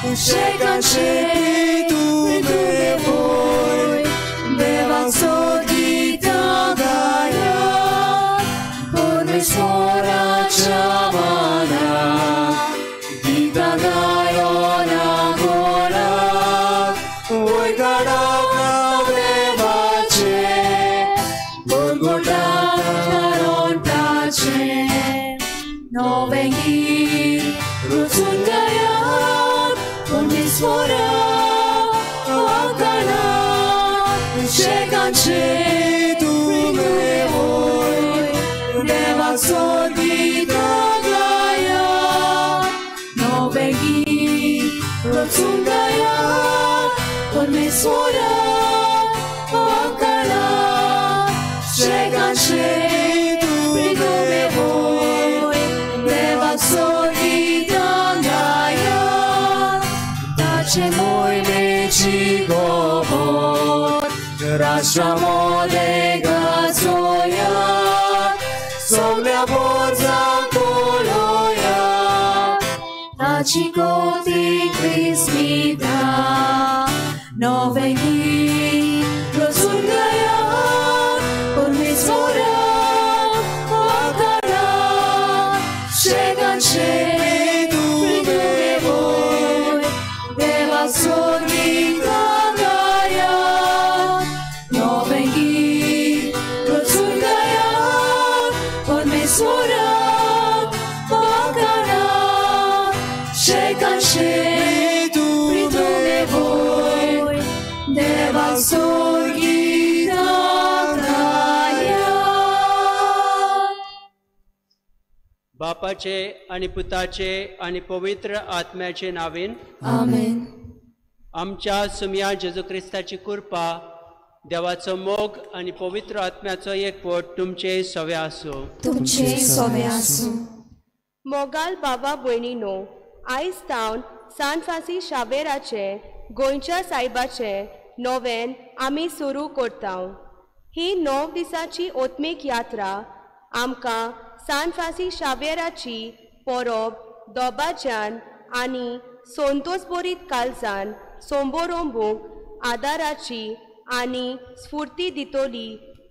शेकांचे तुमे होय देवाक सोदिता गाया परमेश्वराच्या माना गीता गायोना गोडा ओय गाडा देवाचे गोडगोडा ताचे नवे गीत रुजून गायात परमेश्वरा आकाना शेकांचे तुमे होय देवाक सोदिता गाया नवे गीत रुजून गायात परमेश्वरा आकाना शेकांचे तुमे होय देवाक सोदिता गाया ताचे मोहिमेची गोबोर राष्ट्रामध्ये गाजोया सगळ्या बोजांक बोलोया ताची कौतिक विस्मिता नवे गीत रुजून गायात परमेश्वरा आकाना शेकांचे तुमे होय देवाक सोदिता गाया नवे गीत रुजून गायात परमेश्वरा आकाना शेकांचे तुमे होय देवाक सोदिता गाया. बापाचे आणि पुताचे आणि पवित्र आत्म्याचे नावेन आमेन. आमच्या सुमया जेजू क्रिस्ताची कृपा देवाचो मोग आणि पवित्र आत्म्याचो एकवट तुमचे सवे आसूं. तुमचे सोवे आसूं. मोगाल बाबा भयणीनो, आयज तावन सान फ्रांसीस शावेराचे गोंयच्या सायबाचे नोवेन आमी सुरू करता. ही 9 दिसांची ओत्मीक यात्रा आमकां सान फ्रांसीस शावेराची परब दोबाच्यान आनी संतोषभरीत काळजान सोंबोरोंबूंक आदाराची आनी स्फूर्ती दितली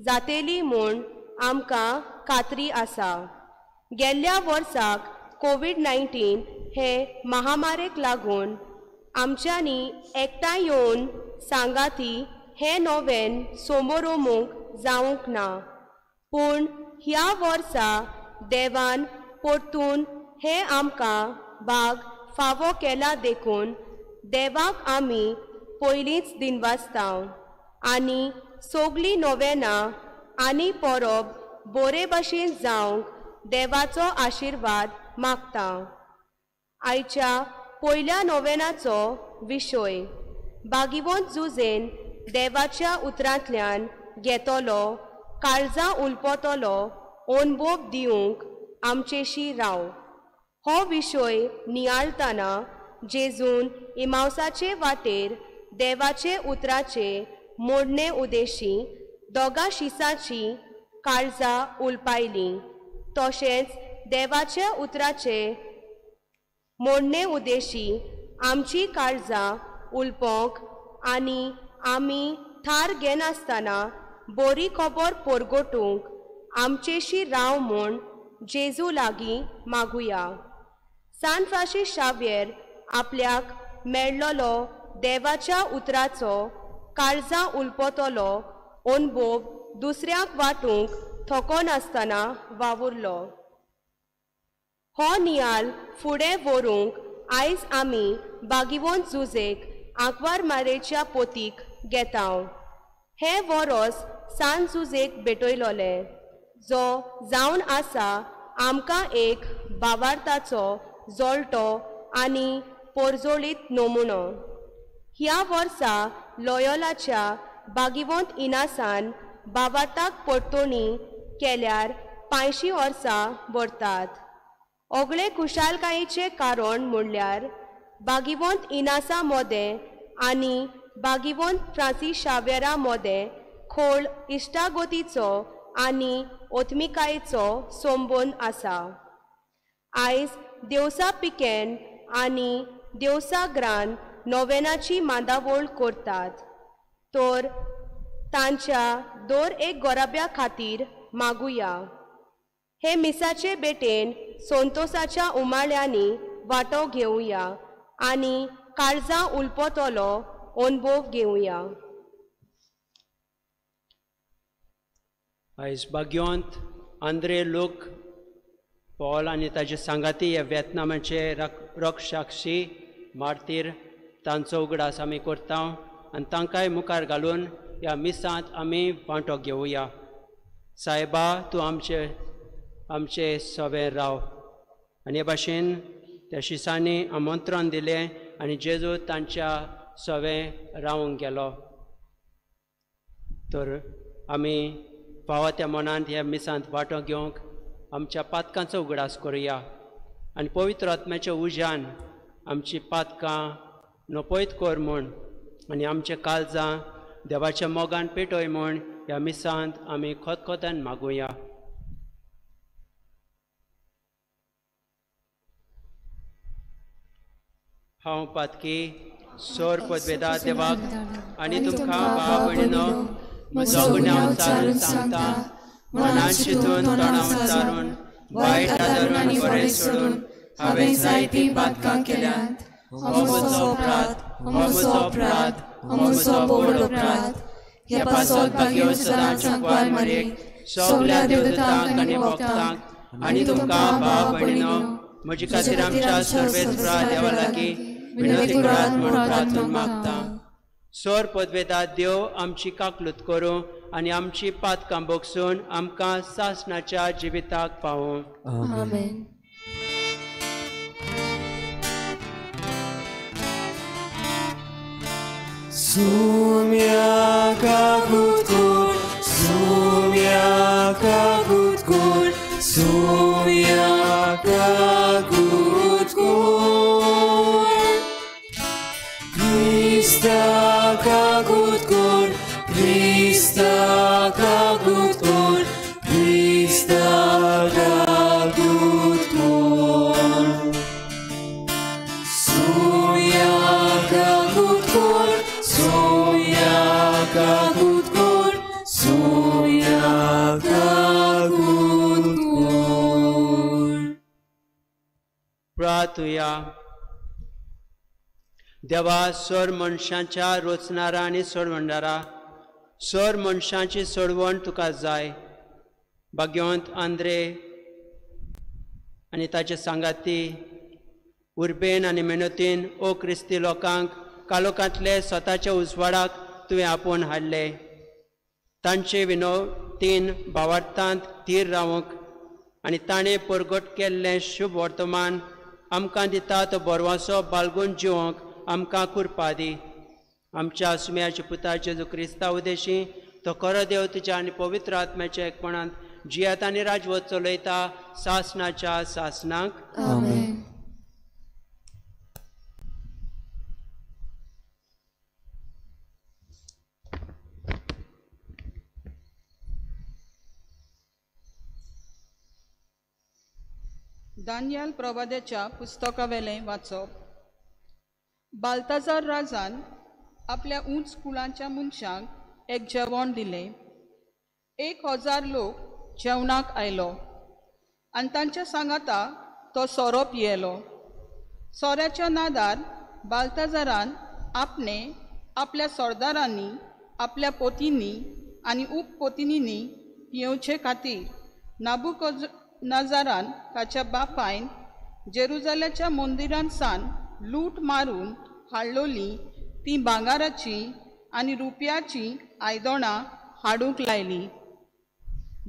जातेली म्हूण आमकां खात्री आसा. गेल्ल्या वर्साक कोविड-19 हे महामारेक लागून आमच्यांनी एकठांय येवन सांगाती हे नोवेन सोंबोरोंबूंक जावंक ना. पूण ह्या वर्सा देवान परतून हे आमकां भाग फावो केला देखून देवाक आमी पयलींच दिनवासतांव आनी सगळीं नोवेनां आनी परब बरे भाशेन जावंक देवाचो आशिर्वाद मागता. आयच्या पयल्या नोवेनाचो विशय भागिवंत जुजेन देवाच्या उतरांतल्यान घेतलो काळजां उलपतलो अनुभव दिवंक आमचेशी राव. हो विशय नियाळतना जेजून इमावसाचे वाटेर देवाचे उतराचे मोडणे उदेशी दोगा शिसाची काळजां उलपायलीं. तशेंच देवाच्या उतराचे मोडणे उदेशी आमची काळजां उलपोंक आनी आमी थार घेनासतना बरी खबर परगटूंक आमचेशी राव म्हूण जेजू लागीं मागुया. सान फ्रांसीस शावेर आपल्याक मेळ्ळलो देवाच्या उतराचो काळजां उलपतलो अनुभव दुसऱ्याक वाटूंक थको नासतना वावुरलो. हो नियाल फुडें व्हरूंक आयज आमी भागिवंत जुजेक आंकवार मारेच्या पोतीक घेतांव. हे वरोस सान जुजेक भेटयलोले जो जावन आसा आमकां एक भावार्थाचो जोळटो आनी पोरजोळीत नमुनो. ह्या वर्सा लोयोलाच्या भागिवंत इनासान भावार्थाक परतोणी केल्यार 85 वर्सां भरतात. ओगळे खुशालकायेचे कारण म्हणल्यार भागिवंत इनासा मोदें आनी भागिवंत फ्रांसीस शावेरा मोदें खोल इश्टागोतीचो आनी ओत्मिकायेचो संबंद आसा. आयज देवसा पिकेन आनी देवसाग्रान नोवेनाची मांदावळ करतात. तर तांच्या दर एक गोराब्या खातीर मागुया. हे मिसाचे बेटेन संतोषाच्या उमाळ्यांनी वांटो घेवया आनी काळजां उलपतलो अनुभव घेवया. आयज बाग्योंत आंद्रे लोक पॉल आनी ताचे सांगाती ह्या व्हिएतनामाचे रक्षाक्षी मार्तीर तांचो उगडास आमी करता आनी तांकांय मुखार घालून ह्या मिसांत आमी वांटो घेवया. सायबा तूं आमचे सवे राव. आनी हे भाशेन त्या शिसांनी आमंत्रण दिलें आनी जेजू तांच्या सवे रावूंक गेलो. तर आमी फावो त्या मनांत ह्या मिसांत वांटो घेवंक आमच्या पातकांचो उगडास करुया आनी पवित्र आत्म्याच्या उज्यान आमची पातकां नपयत कर म्हूण आनी आमचे काळजां देवाच्या मोगान पेटोय म्हूण ह्या मिसांत आमी खोतखोतान मागुया. हांव पातकी सोर पदवेदार देवाक आनी तुमकां भाव भयणीनो म्हजो गुन्यांव उच्चारून सांगता. मनान चिंतून तोंडान उच्चारून वायट आदरून आनी बरें सोडून हांवें जायतीं पातकां केल्यांत. हो म्हजो अपराध, हो म्हजो बोड अपराध. ह्या पासत भाग्यो सदांच सांकवार मारेक सगल्या देवदूतांक आनी भक्तांक आनी तुमकां भाव भयणीनो म्हजे खातीर आमच्या सर्वेस्परा देवा लागीं विनंती करात म्हूण प्रार्थून मागता. सोर पदवेदार देव आमची काकलूत करूं आनी आमची पातकां बोगसून आमकां सासणाच्या जिविताक पावूं. आमेन. Sumia kagutkul, sumia kagutkul, sumia kagutkul. Krista kagutkul, Krista kagutkul, Krista kagutkul. Sumia kagutkul, Sumia kagutkul, Sumia kagutkul. प्रार्थुया. देवा सोर मनशांच्या रोचणारा आनी सोडवणारा सोर मनशांची सोडवण तुका जाय. भाग्यवंत आंद्रे आनी ताचे सांगाती उर्बेन आनी मेहनतीन ओ क्रिस्ती लोकांक कालोखांतले स्वताच्या उजवाडाक तुवें आपोवन हाडले. तांचे विनोतीन भावार्थांत धीर रावूंक आनी ताणें परगट केल्लें शुभ वर्तमान आमकां दिता तो बरवासो बाळगून जिवंक आमकां कृपा दी. आमच्या सुम्याच्या पुता जेजू क्रिस्ता उदेशी तो खरो देव तुज्या आनी पवित्र आत्म्याच्या एकपणांत जियेत आनी राजवत चलयता सासणाच्या सासणाक. आमेन. दानियल प्रवाद्याच्या पुस्तकावेलें वाचप. बाल्ताजार राजान आपल्या उंच कुळांच्या मनशांक एक जेवण दिलें. 1000 लोक जेवणाक आयलो आनी तांच्या सांगाता तो सोरो पियेलो. सोऱ्याच्या नादार बाल्ताजारान आपल्या सरदारांनी आपल्या पोतींनी आनी उपपोतींनी पियेवचे खातीर नाबुकदनेझारान ताच्या बापायन जेरुसलेमाच्या मंदिरांत सावन लूट मारून हाडलोली ती भांगाराची आनी रुपयाची आयदनां हाडूंक लायली.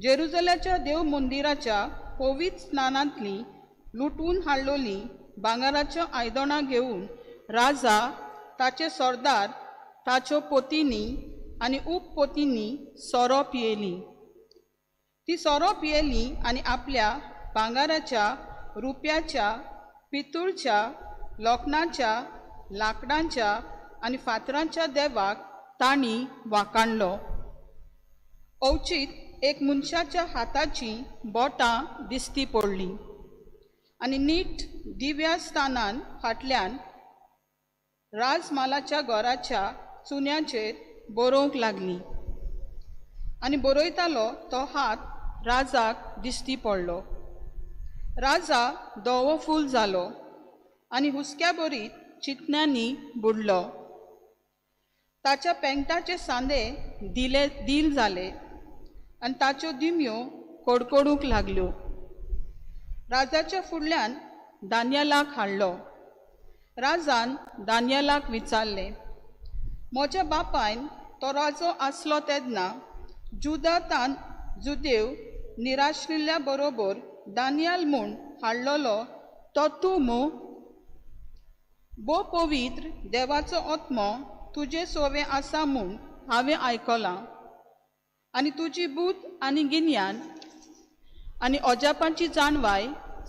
जेरुसलेमाच्या देव मंदिराच्या पवित्र स्नानांतली लुटून हाडलोली भांगाराच्यो आयदनां घेवन राजा ताचे सरदार ताच्यो पोतींनी आनी उपपोतींनी सोरो पियेली. ती सोरो पियेली आनी आपल्या भांगाराच्या रुपयाच्या पितूळच्या लोखणाच्या लांकडांच्या आनी फातरांच्या देवाक तांणी वाखाणलो. अवचीत एक मनशाच्या हाताची बोटां दिश्टी पडली आनी नीट दिव्या स्थानान फाटल्यान राजमालाच्या घराच्या चुन्याचेर बरोवंक लागली आनी बरयतालो तो हात राजाक दिश्टी पडलो. राजा धवो फूल जालो आनी हुस्क्या बरीत चिंतन्यांनी बुडलो. ताच्या पेंगटाचे सांदे दील जाले आनी ताच्यो दिम्यो कडकडूंक लागल्यो. राजाच्या फुडल्यान दानियेलाक हाडलो. राजान दानियेलाक विचारलें, म्हज्या बापायन तो राजो आसलो तेन्ना जुदांतान जुदेव निराश्रिल्ल्या बरोबर दानियल म्हूण हाडलोलो तो तूं मूं? बो पवित्र देवाचो आत्मो तुजे सोवे आसा म्हूण हांवें आयकलां आनी तुजी बूद आनी गिन्यान आनी अजापाची जाणवाय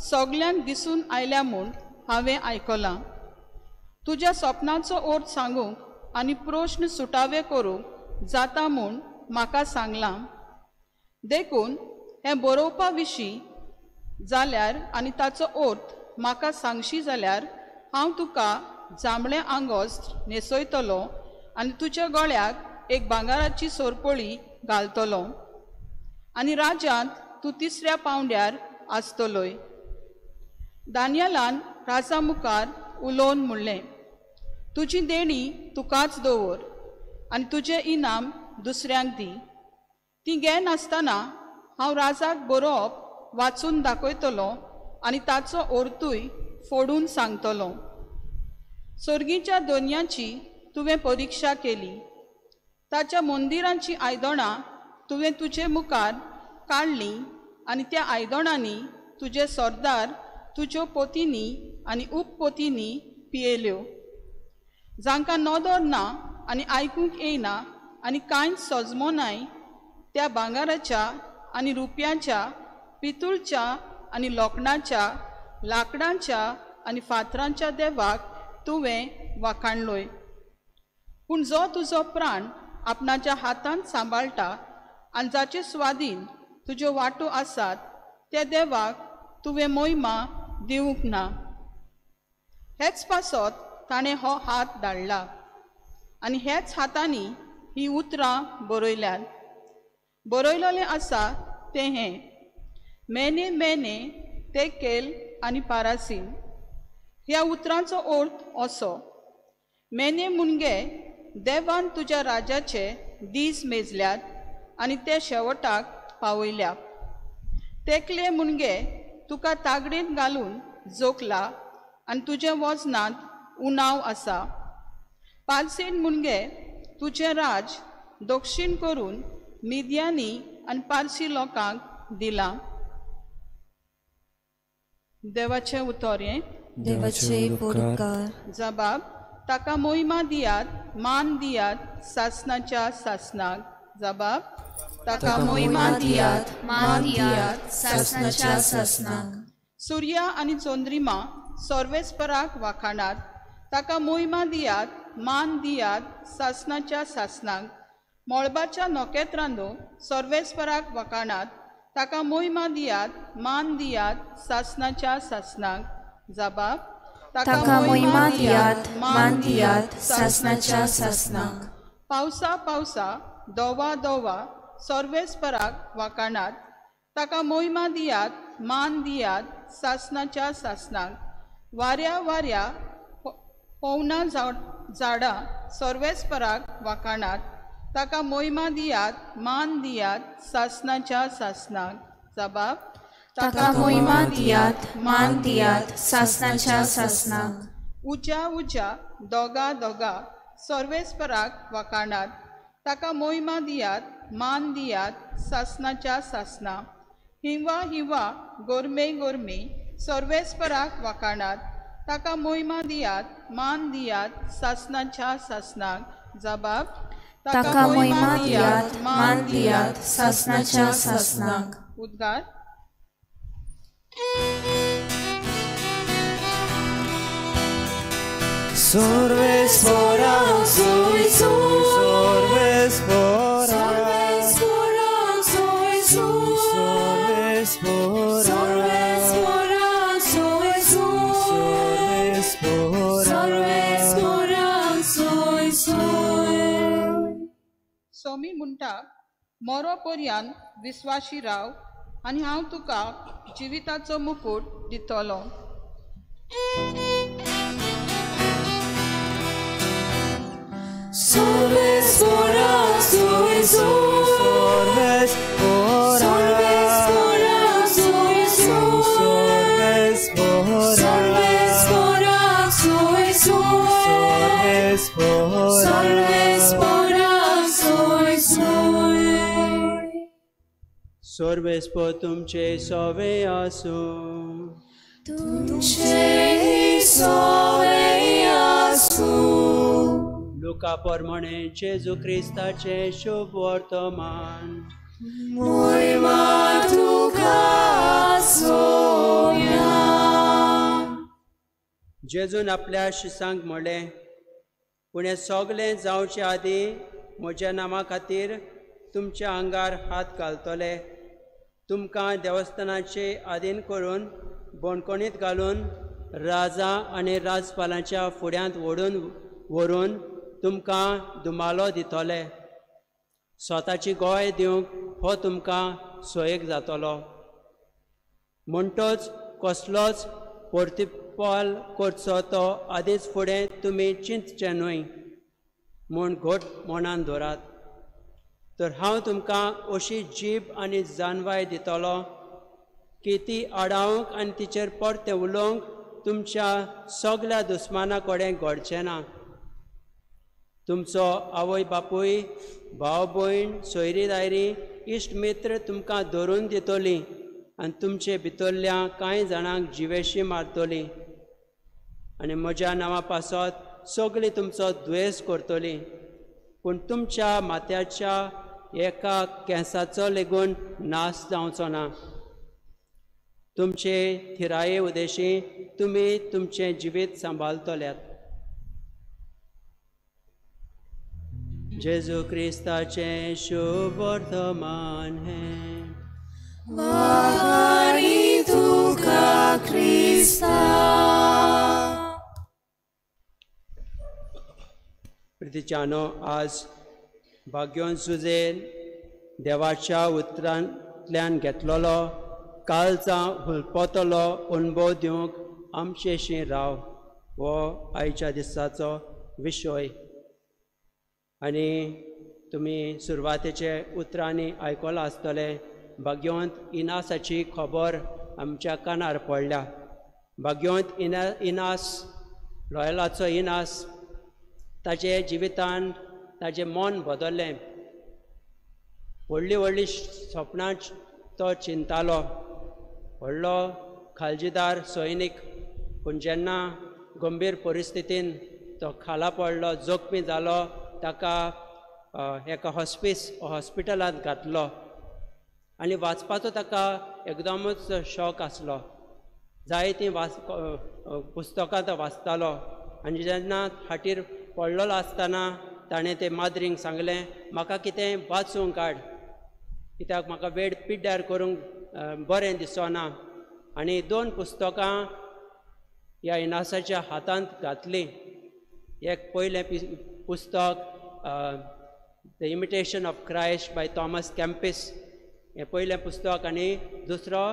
सगळ्यांक दिसून आयल्या म्हूण हांवें आयकलां. तुज्या सपनाचो अर्थ सांगूंक आनी प्रश्न सुटावे करूंक जाता म्हूण म्हाका सांगलां. देखून हें बरोवपा विशीं जाल्यार आनी ताचो अर्थ म्हाका सांगशी जाल्यार हांव तुका जांबळें आंगोस्त न्हेसयतलो आनी तुज्या गळ्याक एक भांगाराची सोरपळी घालतलो आनी राज्यांत तूं तिसऱ्या पांवड्यार आसतलोय. दानियेलान राजा मुखार उलोवन म्हणलें, तुजी देणी तुकाच दवर आनी तुजें इनाम दुसऱ्यांक दी. ती घे नासतना हांव राजाक बरोवप वाचून दाखयतलो आनी ताचो अर्थूय फोडून सांगतलो. सर्गीच्या दोनयांची तुवें परिक्षा केली. ताच्या मंदिरांची आयदनां तुवें तुजे मुखार काडलीं आनी त्या आयदनांनी तुजे सरदार तुज्यो पोतिनी आनी उपपोतिनी पियेल्यो. जांकां नदर ना आनी आयकूंक येयना आनी कांयच सजमोनाय त्या भांगाराच्या आनी रुपयाच्या, पितूळच्या आनी लोखणाच्या, लांकडांच्या आनी फातरांच्या देवाक तुवें वाखाणलोय. पूण जो तुजो प्राण आपणाच्या हातांत सांबाळटा आनी जाचे स्वाधीन तुज्यो वाटो आसात त्या देवाक तुवें महिमा दिवंक ना. हेच पासत ताणें हो हात धाडला आनी हेच हातांनी ही उतरां बरयल्यात. बरयलेलें आसा तें हें, मेने मेने तेकेल आनी पारासीम. ह्या उतरांचो अर्थ असो, मेने मुणगे देवान तुज्या राजाचे दीस मेजल्यात आनी ते शेवटाक पावयल्या. तेकले मुणगे तुका तागडेंत घालून जोखला आनी तुजे वजनांत उणाव आसा. पालसेन मुणगे तुजें राज दक्षिण करून मिद्यानी आनी पारसी लोकांक दिलां. देवाचें उतोरें. देवाचे उपकार. जबाब, ताका महिमा दियात, मान दियात सासनाच्या सासनाक. जबाब, ताका महिमा दियात, मान दियात सासनाच्या सासनाक. सूर्या आनी चंद्रिमा सर्वेस्पराक वाखाणात. ताका महिमा दियात, मान दियात सासनाच्या सासनाक. मळबाच्या नोकेत्रांनो सर्वेस्पराक वाखाणात. ताका महिमा दियात, मान दियात सासनाच्या सासनाक. जबाब, ताका महिमा दियात, मान दियात सासनाच्या सासनाक. पावसा पावसा दोवा दोवा सर्वेस्पराक वाखाणात. ताका महिमा दियात, मान दियात सासनाच्या सासनाक. वाऱ्या वाऱ्या पवना झाडां सर्वेस्पराक वाखाणात. ताका महिमा दियात, मान दियात सासनाच्या सासनाक. जबाब, ताका महिमा दियात, मान दियात सासनाच्या सासनाक. उज्या उज्या दोगा दोगा सर्वेस्पराक वाखाणात. ताका महिमा दियात, मान दियात सासनाच्या सासनाक. हिंवा हिंवा गोरमे गोरमे सर्वेस्पराक वाखाणात. ताका महिमा दियात, मान दियात सासनाच्या सासनाक. जबाब, ताका महिमा दियात, मान दियात सासनाच्या सासनाक. उद्गार. Sorvespora, Soy sorvespora, soy sorvespora, soy sorvespora, स्वामी म्हणटा मरो पर्यंत विस्वाशी राव आनी हांव तुका जिविताचो मुकुट दितलो. Solves fora, solves solves fora, solves fora, solves solves fora, solves fora, solves solves fora, solves fora, solves Sorves po तुमचे सोवे आसू. तुमचे सोवे आसू. लुका प्रमाणे जेजू क्रिस्ताचे शुभ वर्तमान. मोहिमा तुका सोया. जेजून आपल्या शिसांक म्हणलें पूण हें सगलें जावचे आदीं म्हज्या नांवा खातीर तुमच्या आंगार हात घालतले, तुमकां देवस्थानाचे आधीन करून बोणकोणीत घालून राजा आनी राजपालांच्या फुड्यांत व्हरून तुमकां दुमालो दितले. स्वताची गोय दिवंक हो तुमकां सोयेक जातलो. म्हणटोच कसलोच परतीपाल करचो तो आदींच फुडें तुमी चिंतचे न्हय म्हूण घोट मनान दवरात. तर हांव तुमकां अशी जीब आनी जानवाय दितलो की ती आडावंक आनी तिचेर परतें उलोवंक तुमच्या सगल्या दुस्माना कडेन घडचें ना. तुमचो आवय बापूय, भाव भयण, सोयरी दायरी, इश्ट मित्र तुमकां धरून दितली आनी तुमचे भितरल्या कांय जाणांक जिवेशी मारतली आनी म्हज्या नांवा पासत सगळीं तुमचो द्वेस करतली. पूण तुमच्या माथ्याच्या एका केंसाचो लेगून नाश जावचो ना. तुमचे थिराये उदेशी तुमी तुमचें जिवीत सांबाळतल्यात. जेजू क्रिस्ताचे शुभ वर्तमान हें. वागारी तुका क्रिस्ता. प्रितीच्यानो आज भाग्योन सुजेन देवाच्या उतरांतल्यान घेतलेलो काळजां हुलपतलो अनुभव दिवंक आमचेशी राव हो आयच्या दिसाचो विशय. आनी तुमी सुरवातेचे उतरांनी आयकलां आसतलें भाग्यवंत इनासाची खबर आमच्या कानार पडल्या. भाग्यवंत इनास लॉयलाचो इनास ताचे जिवितान ताजें मन बदल्लें. व्हडलीं व्हडलीं स्वप्नां तो चिंतालो. व्हडलो खालजीदार सैनीक पूण जेन्ना गंभीर परिस्थितीन तो खाला पडलो, जखमी जालो, ताका एका हॉस्पिटलांत घातलो आनी वाचपाचो ताका एकदमच शॉक आसलो. जायतीं पुस्तकां तो वाचतालो आनी जेन्ना हाटीर पडलेलो आसतना ताणें ते माद्रींक सांगलें म्हाका कितें वाचूंक काड, कित्याक म्हाका वेळ पिड्ड्यार करूंक बरें दिसना. आनी 2 पुस्तकां ह्या इनासाच्या हातांत घातलीं. एक पयलें पुस्तक the imitation of Christ by Thomas Kempis हें पयलें पुस्तक आनी दुसरो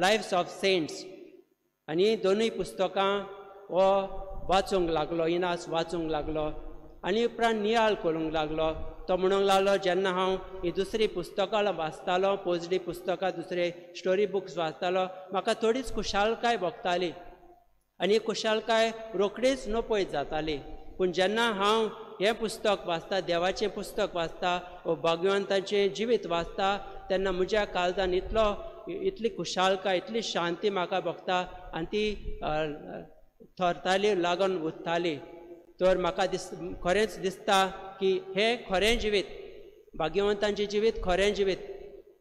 लायव्स ऑफ सेंट्स. आनी दोनूय पुस्तकां हो वाचूंक लागलो, इनास वाचूंक लागलो आनी उपरांत नियाळ करूंक लागलो. तो म्हणूंक लागलो जेन्ना हांव ही दुसरी पुस्तकां वाचतालो, पोजडी पुस्तकां, दुसरे स्टोरी बुक्स वाचतालो, म्हाका थोडीच खुशालकाय भोगताली आनी खुशालकाय रोखडीच नोपयत जाताली. पूण जेन्ना हांव हें पुस्तक वाचता, देवाचें पुस्तक वाचता, वो भाग्यवंताचें जिवीत वाचता, तेन्ना म्हज्या काळजान इतली खुशालकाय, इतली शांती म्हाका भोगता आनी ती थरताली, लागून उरताली. तर म्हाका खरेंच दिसता की हें खरें जिवीत, भाग्यवंतांचें जिवीत खरें जिवीत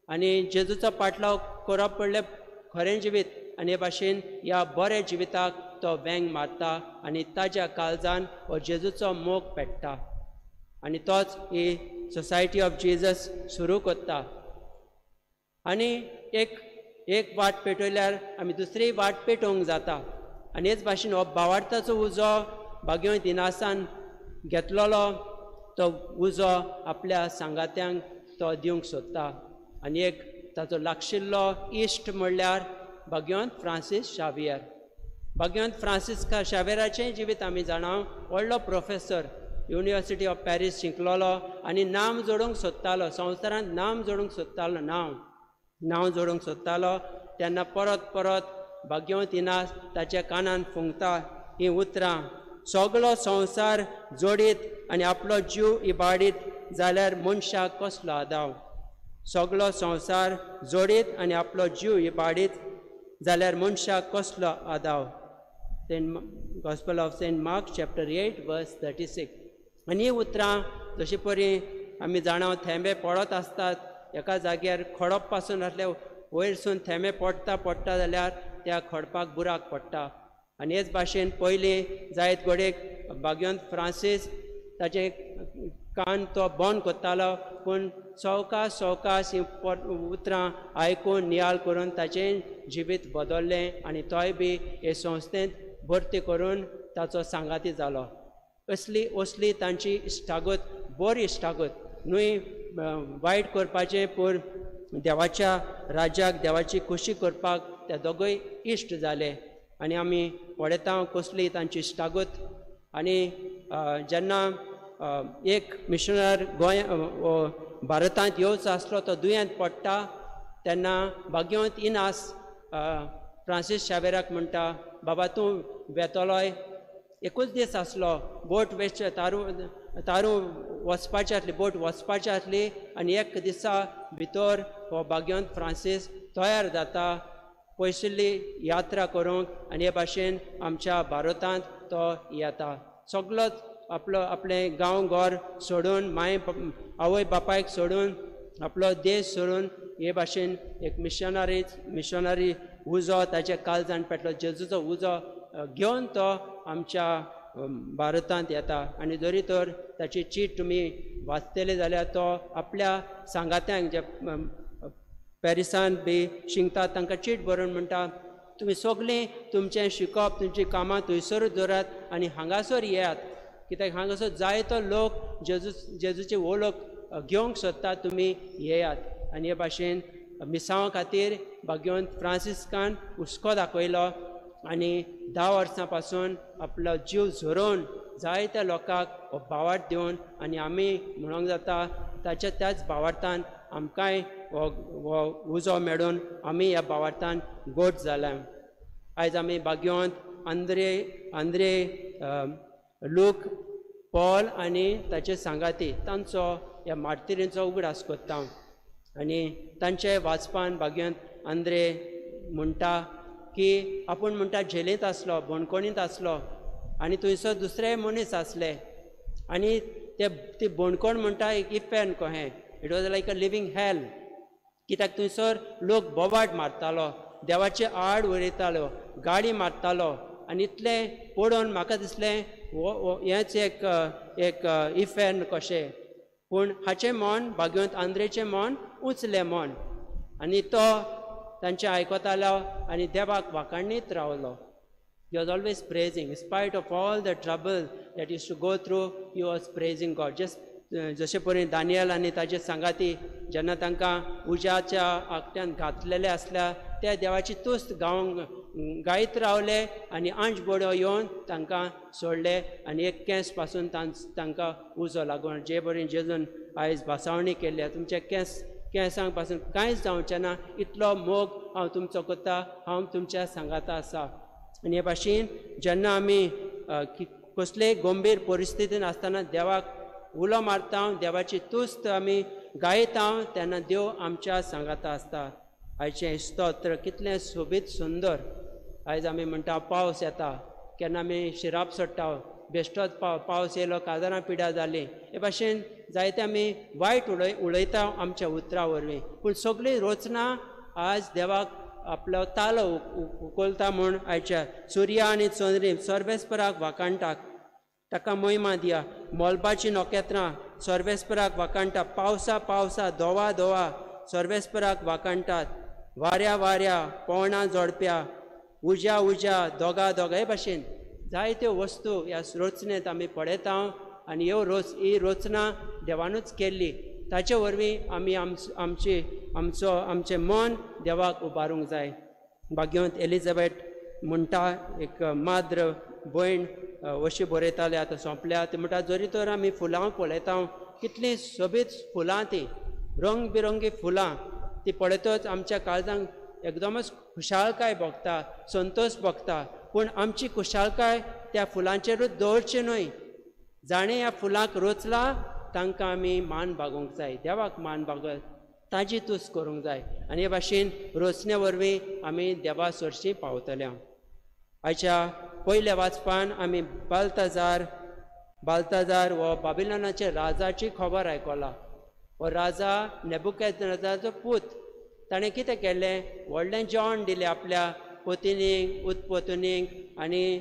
आनी जेजूचो पाटलाव करप पडलें खरें जिवीत. आनी हे भाशेन ह्या बऱ्या जिविताक तो वेंग मारता आनी ताज्या काळजान हो जेजूचो मोग पेट्टा आनी तोच ही सोसायटी ऑफ जेजस सुरू करता. आनी एक वाट पेटयल्यार आमी दुसरी वाट पेटोवंक जाता. आनी हेच भाशेन हो भावार्थाचो उजो भाग्यवंत इनासान घेतलेलो तो उजो आपल्या सांगात्यांक तो दिवंक सोदता. आनी एक ताचो लागशिल्लो इश्ट म्हणल्यार भगवंत फ्रांसीस शावियर. भगवंत फ्रांसीस शावेराचें जिवीत आमी जाणां. व्हडलो प्रोफेसर, युनिवर्सिटी ऑफ पॅरीस शिकलोलो आनी नाम जोडूंक सोदतालो, संवसारांत नाम जोडूंक सोदतालो, नांव जोडूंक सोदतालो. तेन्ना परत परत भगवंत इनास ताच्या कानान फुंकता ही उतरां, सगळो संवसार जोडीत आनी आपलो जीव इबाडीत जाल्यार मनशाक कसलो आदाव. सगळो संवसार जोडीत आनी आपलो जीव इबाडीत जाल्यार मनशाक कसलो आदाव. Gospel of saint Mark chapter 8 verse 36. आनी ही उतरां जशी परी आमी जाणा थेंबे पडत आसतात, एका जाग्यार खडप पासून आसले वयरसून थेंबे पडटा जाल्यार त्या खडपाक बुराक पडटा. आनी हेच भाशेन पयलीं जायत घोडेक भगवंत फ्रांसीस ताचे कान तो बंद कोत्तालो, पूण सवकास ही उतरां आयकून नियाळ करून ताचें जिवीत बदल्लें आनी तोय बी हे संस्थेंत भरती करून ताचो सांगाती जालो. असली तांची इश्टागत, बरी इश्टागत न्हय वायट करपाचें, पूण देवाच्या राज्याक देवाची खोशी करपाक ते दोगूय इश्ट जाले. आनी आमी पळयता कसली तांची इश्टागत. आनी जेन्ना एक मिशनर भारतांत येवचो आसलो, तो दुयेंत पडटा तेन्ना भगवंत इनास फ्रांसीस शावेराक म्हणटा, बाबा तूं वेतलोय. एकूच दीस आसलो, बोट वेस्ट तारू वचपाची आसली, बोट वचपाची आसली. आनी एक दिसा भितर हो भगवंत फ्रांसीस तयार जाता पयसुल्ली यात्रा करूंक. आनी हे भाशेन आमच्या भारतांत तो येता. सगळोच आपलें गांव घर सोडून, आवय बापायक सोडून, आपलो देश सोडून हे भाशेन एक मिशनरी उजो ताच्या काळजान पेटलो, जेजूचो उजो घेवन तो आमच्या भारतांत येता. आनी जरी तर ताची चीट तुमी वाचतले जाल्यार तो आपल्या सांगात्यांक जे पॅरिसान बी शिंकतात तांकां चीट बरोवन म्हणटा, तुमी सगळीं तुमचें शिकप, तुमचीं कामां थंयसरूच दवरात आनी हांगासर येयात, कित्याक हांगासर जायतो लोक जेजूची वळख घेवंक सोदतात, तुमी येयात. आनी हे भाशेन मिसांवा खातीर भगवंत फ्रांसिस्कान हुस्को दाखयलो आनी 10 वर्सां पासून आपलो जीव झरोवन जायत्या लोकांक भावार्थ दिवन, आनी आमी म्हणूंक जाता त्याच भावार्थान आमकांय हो उजो मेळून आमी ह्या भावार्थान गोट जाल्या. आयज आमी भगवंत आंद्रे लूक, पॉल आनी ताचे सांगाती तांचो ह्या मार्तिरींचो उगडास कोत्ता. आनी तांचे वाचपान भगवंत आंद्रे म्हणटा की आपूण म्हणटा जेलींत आसलो, बोणकोणींत आसलो आनी थंयसर दुसरे मनीस आसले आनी ती बोणकोण म्हणटा एक इफेन कहें. It was like a living hell, कित्याक थंयसर लोक बोवाट मारतालो, देवाचे आड वरयतालो, गाडी मारतालो. आनी इतलें पळोवन म्हाका दिसलें हेंच एक इफेन कशें. पूण हाचें मन भगवंत आंद्रेचें मन उंचलें मन, आनी तो तांचें आयकतालो आनी देवाक वाखाणीत रावलो. He was always praising. In spite of all the trouble that he used to go through, he was praising God. जशे परेन दानियल आनी ताचे सांगाती जेन्ना तांकां उज्याच्या आगट्यान घातलेले आसल्या, त्या देवाची तुस्त गायत रावले आनी अंश बड्यो येवन तांकां सोडले आनी एक केंस पासून तांकां उजो लागून. जे बरें जेजून आयज भासावणी केल्या, तुमच्या केंसांक पासून कांयच जावचें ना, इतलो मोग हांव तुमचो कोत्ता, हांव तुमच्या सांगाता आसा. आनी हे भाशेन जेन्ना आमी कसलेय गंभीर परिस्थितीन आसतना देवाक उलो मारता, देवाची तुस्त आमी गायता, तेन्ना देव आमच्या सांगाता आसता. आयचें स्तोत्र कितलें सोबीत सुंदर. आयज आमी म्हणटा पावस येता, केन्ना आमी शिराप सोडटा, बेश्टोच पावस येयलो, काजारां पिड्यार जालीं. हे भाशेन जायते आमी वायट उलयता आमच्या उतरां वरवीं. पूण सगळीं रोचनां आज देवाक आपलो तालो उखलता म्हूण आयच्या सुर्या आनी चंद्री सर्वेस्पराक वाखाणटात, ताका महिमा दिया. मोलबाची नोखेत्रां सर्वेस्पराक वाखाणटा, पावसा पावसा दोवा दोवा सर्वेस्पराक वाखाणटात. वाऱ्या वाऱ्या पवनां जोडप्या, उज्या उज्या दोगा दोगा. हे भाशेन जायत्यो वस्तू ह्या रोचनेंत आमी पळयता आनी ही रोचना देवानूच केल्ली. ताचे वरवीं आमी आमचें मन देवाक उबारूंक जाय. भाग्यवंत एलिझाबेथ म्हणटा, एक माद्र भयण अशी बरयताले, आतां सोंपल्या, ती म्हणटा, जरी तर आमी फुलां पळयता, कितलीं सोबीत फुलां ती, रंग बिरंगी फुलां, ती पळयतच आमच्या काळजांक एकदमच खुशालकाय भोगता, संतोश भोगता. पूण आमची खुशालकाय त्या फुलांचेरूच दवरची न्हय. जाणें ह्या फुलांक रोचला तांकां आमी मान बागोवंक जाय, देवाक मान बागोवंक, ताजी तुस करूंक जाय. आनी हे भाशेन रोचण्या वरवीं आमी देवा सरशी पावतले. आयच्या पयल्या वाचपान आमी बाल्ताजार हो बाबिलोनाच्या राजाची खबर आयकला. हो राजा नेबुकॅदनेझराचो पूत. ताणें कितें केलें? व्हडलें जेवण दिलें आपल्या पत्नीक, उत्पत्नीक आनी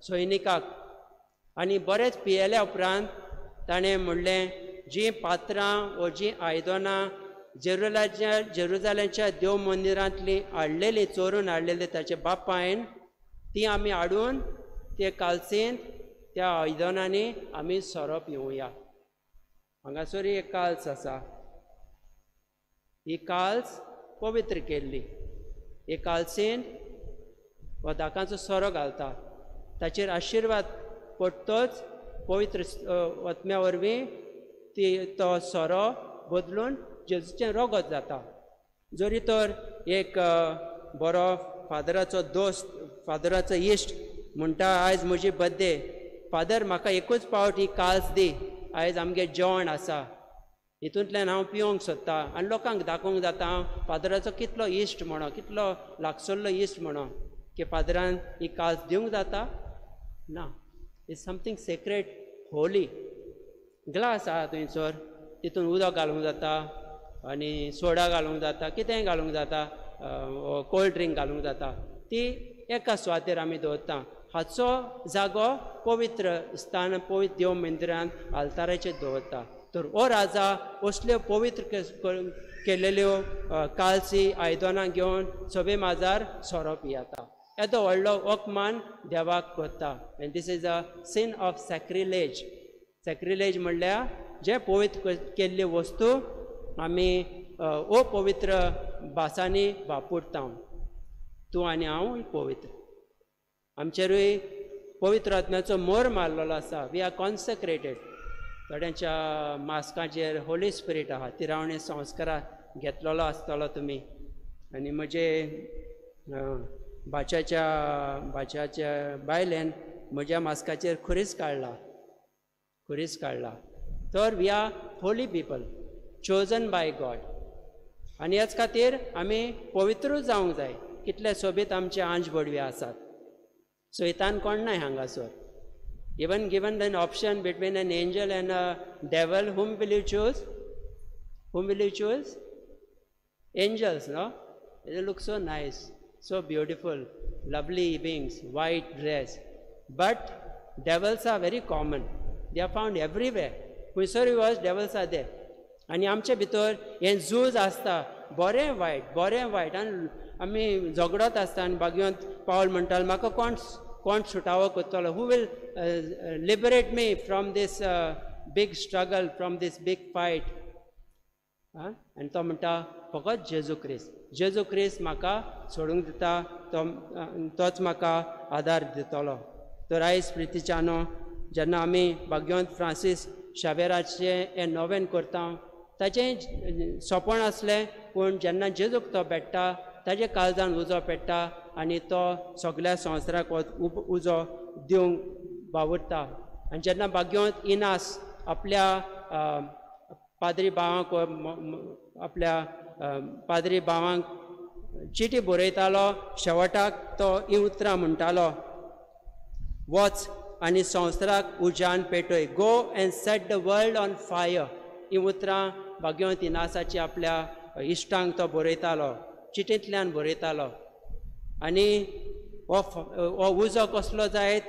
सैनिकाक. आनी बरेंच पियेल्या उपरांत ताणें म्हणलें, जीं पात्रां वा जीं आयदनां जेरुजालेमच्या देव मंदिरांतलीं हाडलेलीं, चोरून हाडलेलीं ताच्या बापायन, तीं आमी हाडून ते कालसेंत त्या आयदनांनी आमी सोरोप येवया. हांगासर एक काल्स आसा. ही काल्स पवित्र केल्ली. हे काल्सेंत वदाकांचो सोरो घालता. ताचेर आशिर्वाद पडटोच पवित्र वतम्या वरवीं तो सोरो बदलून जेजूचें रगत जाता. जरी तर एक बरो फादराचो दोस्त, फादराचो इश्ट म्हणटा, आयज म्हजी बर्थडे, फादर म्हाका एकूच पावट ही काल्स दी, आयज आमगे जेवण आसा, हितूंतल्यान हांव पिवंक सोदता, आनी लोकांक दाखोवंक जाता हांव फादराचो कितलो इश्ट म्हणो, कितलो लागसल्लो इश्ट म्हणो, की फादरान ही काल्स दिवंक जाता? ना. It's something sacred, holy. Glass आहा थंयसर, तितून उदक घालूंक जाता, आनी सोडा घालूंक जाता, कितेंय घालूंक जाता, कोल्ड ड्रिंक घालूंक जाता. ती एका सुवातेर आमी दवरता. हाचो जागो पवित्र स्थान, पवित्र देव मंदिरांत आल्ताराचेर दवरता. तर हो राजा असल्यो पवित्र केलेल्यो काल्सी, आयदनां घेवन सभे माजार सोरोप येता. येदो व्हडलो अपमान देवाक करता. And this is a scene of sacrilege. Sacrilege म्हणल्यार जे पवित्र केल्ली वस्तू आमी अपवित्र भासांनी वापरता. तूं आनी हांव पवित्र. आमचेरूय पवित्र आत्म्याचो मोर मारलेलो आसा. We are consecrated. थोड्यांच्या मास्काचेर होली स्पिरीट आहा. तिरावणे संस्कारा घेतलेलो आसतलो तुमी. आनी म्हजे भाच्याच्या बायलेन म्हज्या मास्काचेर खुरीस काडला. तर we are holy people, chosen by God. आनी हेच खातीर आमी पवित्रूच जावंक जाय. कितले सोबीत आमचे आंज बडवे आसात. सैतान कोण नाय हांगासर. Even given an option between an angel and a devil, whom will you choose? Whom will you choose? Angels, no? They look so nice, so beautiful, lovely beings, white dress. But devils are very common. They are found everywhere. Wherever you watch, devils are there. आनी आमचे भितर हें झूज आसता, बरें वायट, आनी आमी झगडत आसता. आनी भाग्यवंत पावल म्हणटालो, म्हाका कोण सुटावो करतलो? हू वील लिबरेट मी फ्रॉम दीस बीग स्ट्रगल, फ्रॉम दीस बीग फायट? आनी तो म्हणटा, फकत जेजू क्रिस्त म्हाका सोडूंक दिता, तोच म्हाका आदार दितलो. तर आयज प्रितीच्यानो, जेन्ना आमी भाग्यवंत फ्रांसीस शावेराचें हें नोवेन करता, ताचें सोंपण आसलें, पूण जेन्ना जेजूक तो भेट्टा, ताजे काळजान उजो पेट्टा, आनी तो सगळ्या संवसाराक उजो दिवंक वावुरता. आनी जेन्ना भाग्यवंत इनास आपल्या पाद्री भावांक चिटी बरयतालो, शेवटाक तो ही उतरां म्हणटालो, वच आनी संवसाराक उज्यान पेटय, go and set the world on fire. ही उतरां भाग्यवंत इनासाची आपल्या इश्टांक तो बरयतालो, चिटींतल्यान बरयतालो. आनी हो उजो कसलो जायत?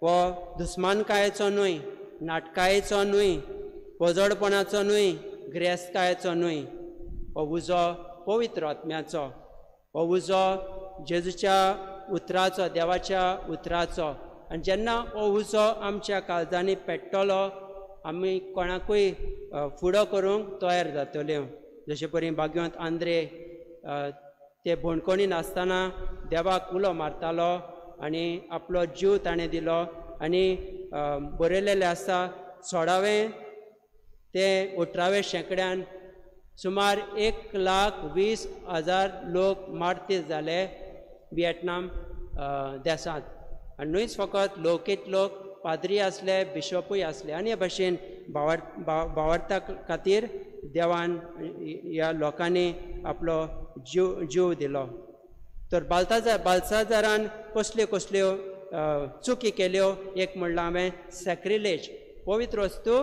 हो दुस्मानकायेचो न्हय, नाटकायेचो न्हय, पोजडपणाचो न्हय, गिरेस्तकायेचो न्हय. हो उजो पवित्र आत्म्याचो. हो उजो जेजूच्या उतराचो, देवाच्या उतराचो. आनी जेन्ना हो उजो आमच्या काळजांनी पेट्टलो, आमी कोणाकूय फुडो करूंक तयार जातल्यो. जशे परी भाग्यवंत आंद्रे ते भोणकोणीन आसतना देवाक उलो मारतालो आनी आपलो जीव ताणें दिलो. आनी बरयलेलें आसा 16वें ते 18वें शेंकड्यान सुमार 1,20,000 लोक मार्तीर जाले विएटनाम देशांत. आनी न्हूच फकत लौकीक लोक, पाद्री आसले, बिशपूय आसले. आनी हे भाशेन भावार्था खातीर देवान ह्या लोकांनी आपलो जीव दिलो. तर बालसाजारान कसल्यो कसल्यो चुकी केल्यो. एक म्हणल्यार हांवें सॅक्रिलेज, पवित्र वस्तू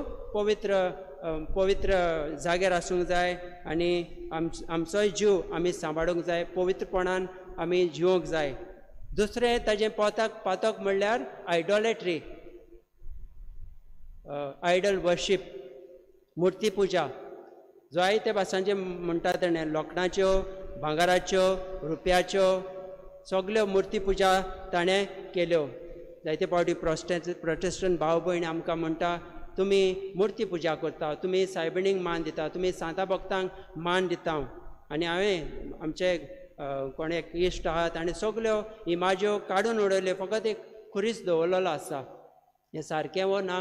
पवित्र जाग्यार आसूंक जाय आनी आमचोय जीव आमी सांबाळूंक जाय, पवित्रपणान आमी जिवंक जाय. दुसरें ताजें पातक म्हणल्यार आयडॉलेट्री, आयडल वर्शीप, मुर्ती पुजा. जायते भासांचे म्हणटा ताणें लोखणाच्यो, भांगाराच्यो, रुपयाच्यो सगल्यो मुर्ती पुजा ताणें केल्यो. जायते फावटी प्रोटेस्टंट भाव भयणी आमकां म्हणटा तुमी मुर्ती पुजा करता, तुमी सायबिणीक मान दिता, तुमी सांता भक्तांक मान दिता. आनी हांवें आमचे कोण एक इश्ट आहात आनी सगल्यो इमाज्यो काडून उडयल्यो, फकत एक खुरीस दवरलेलो आसा. हें सारकें वो ना?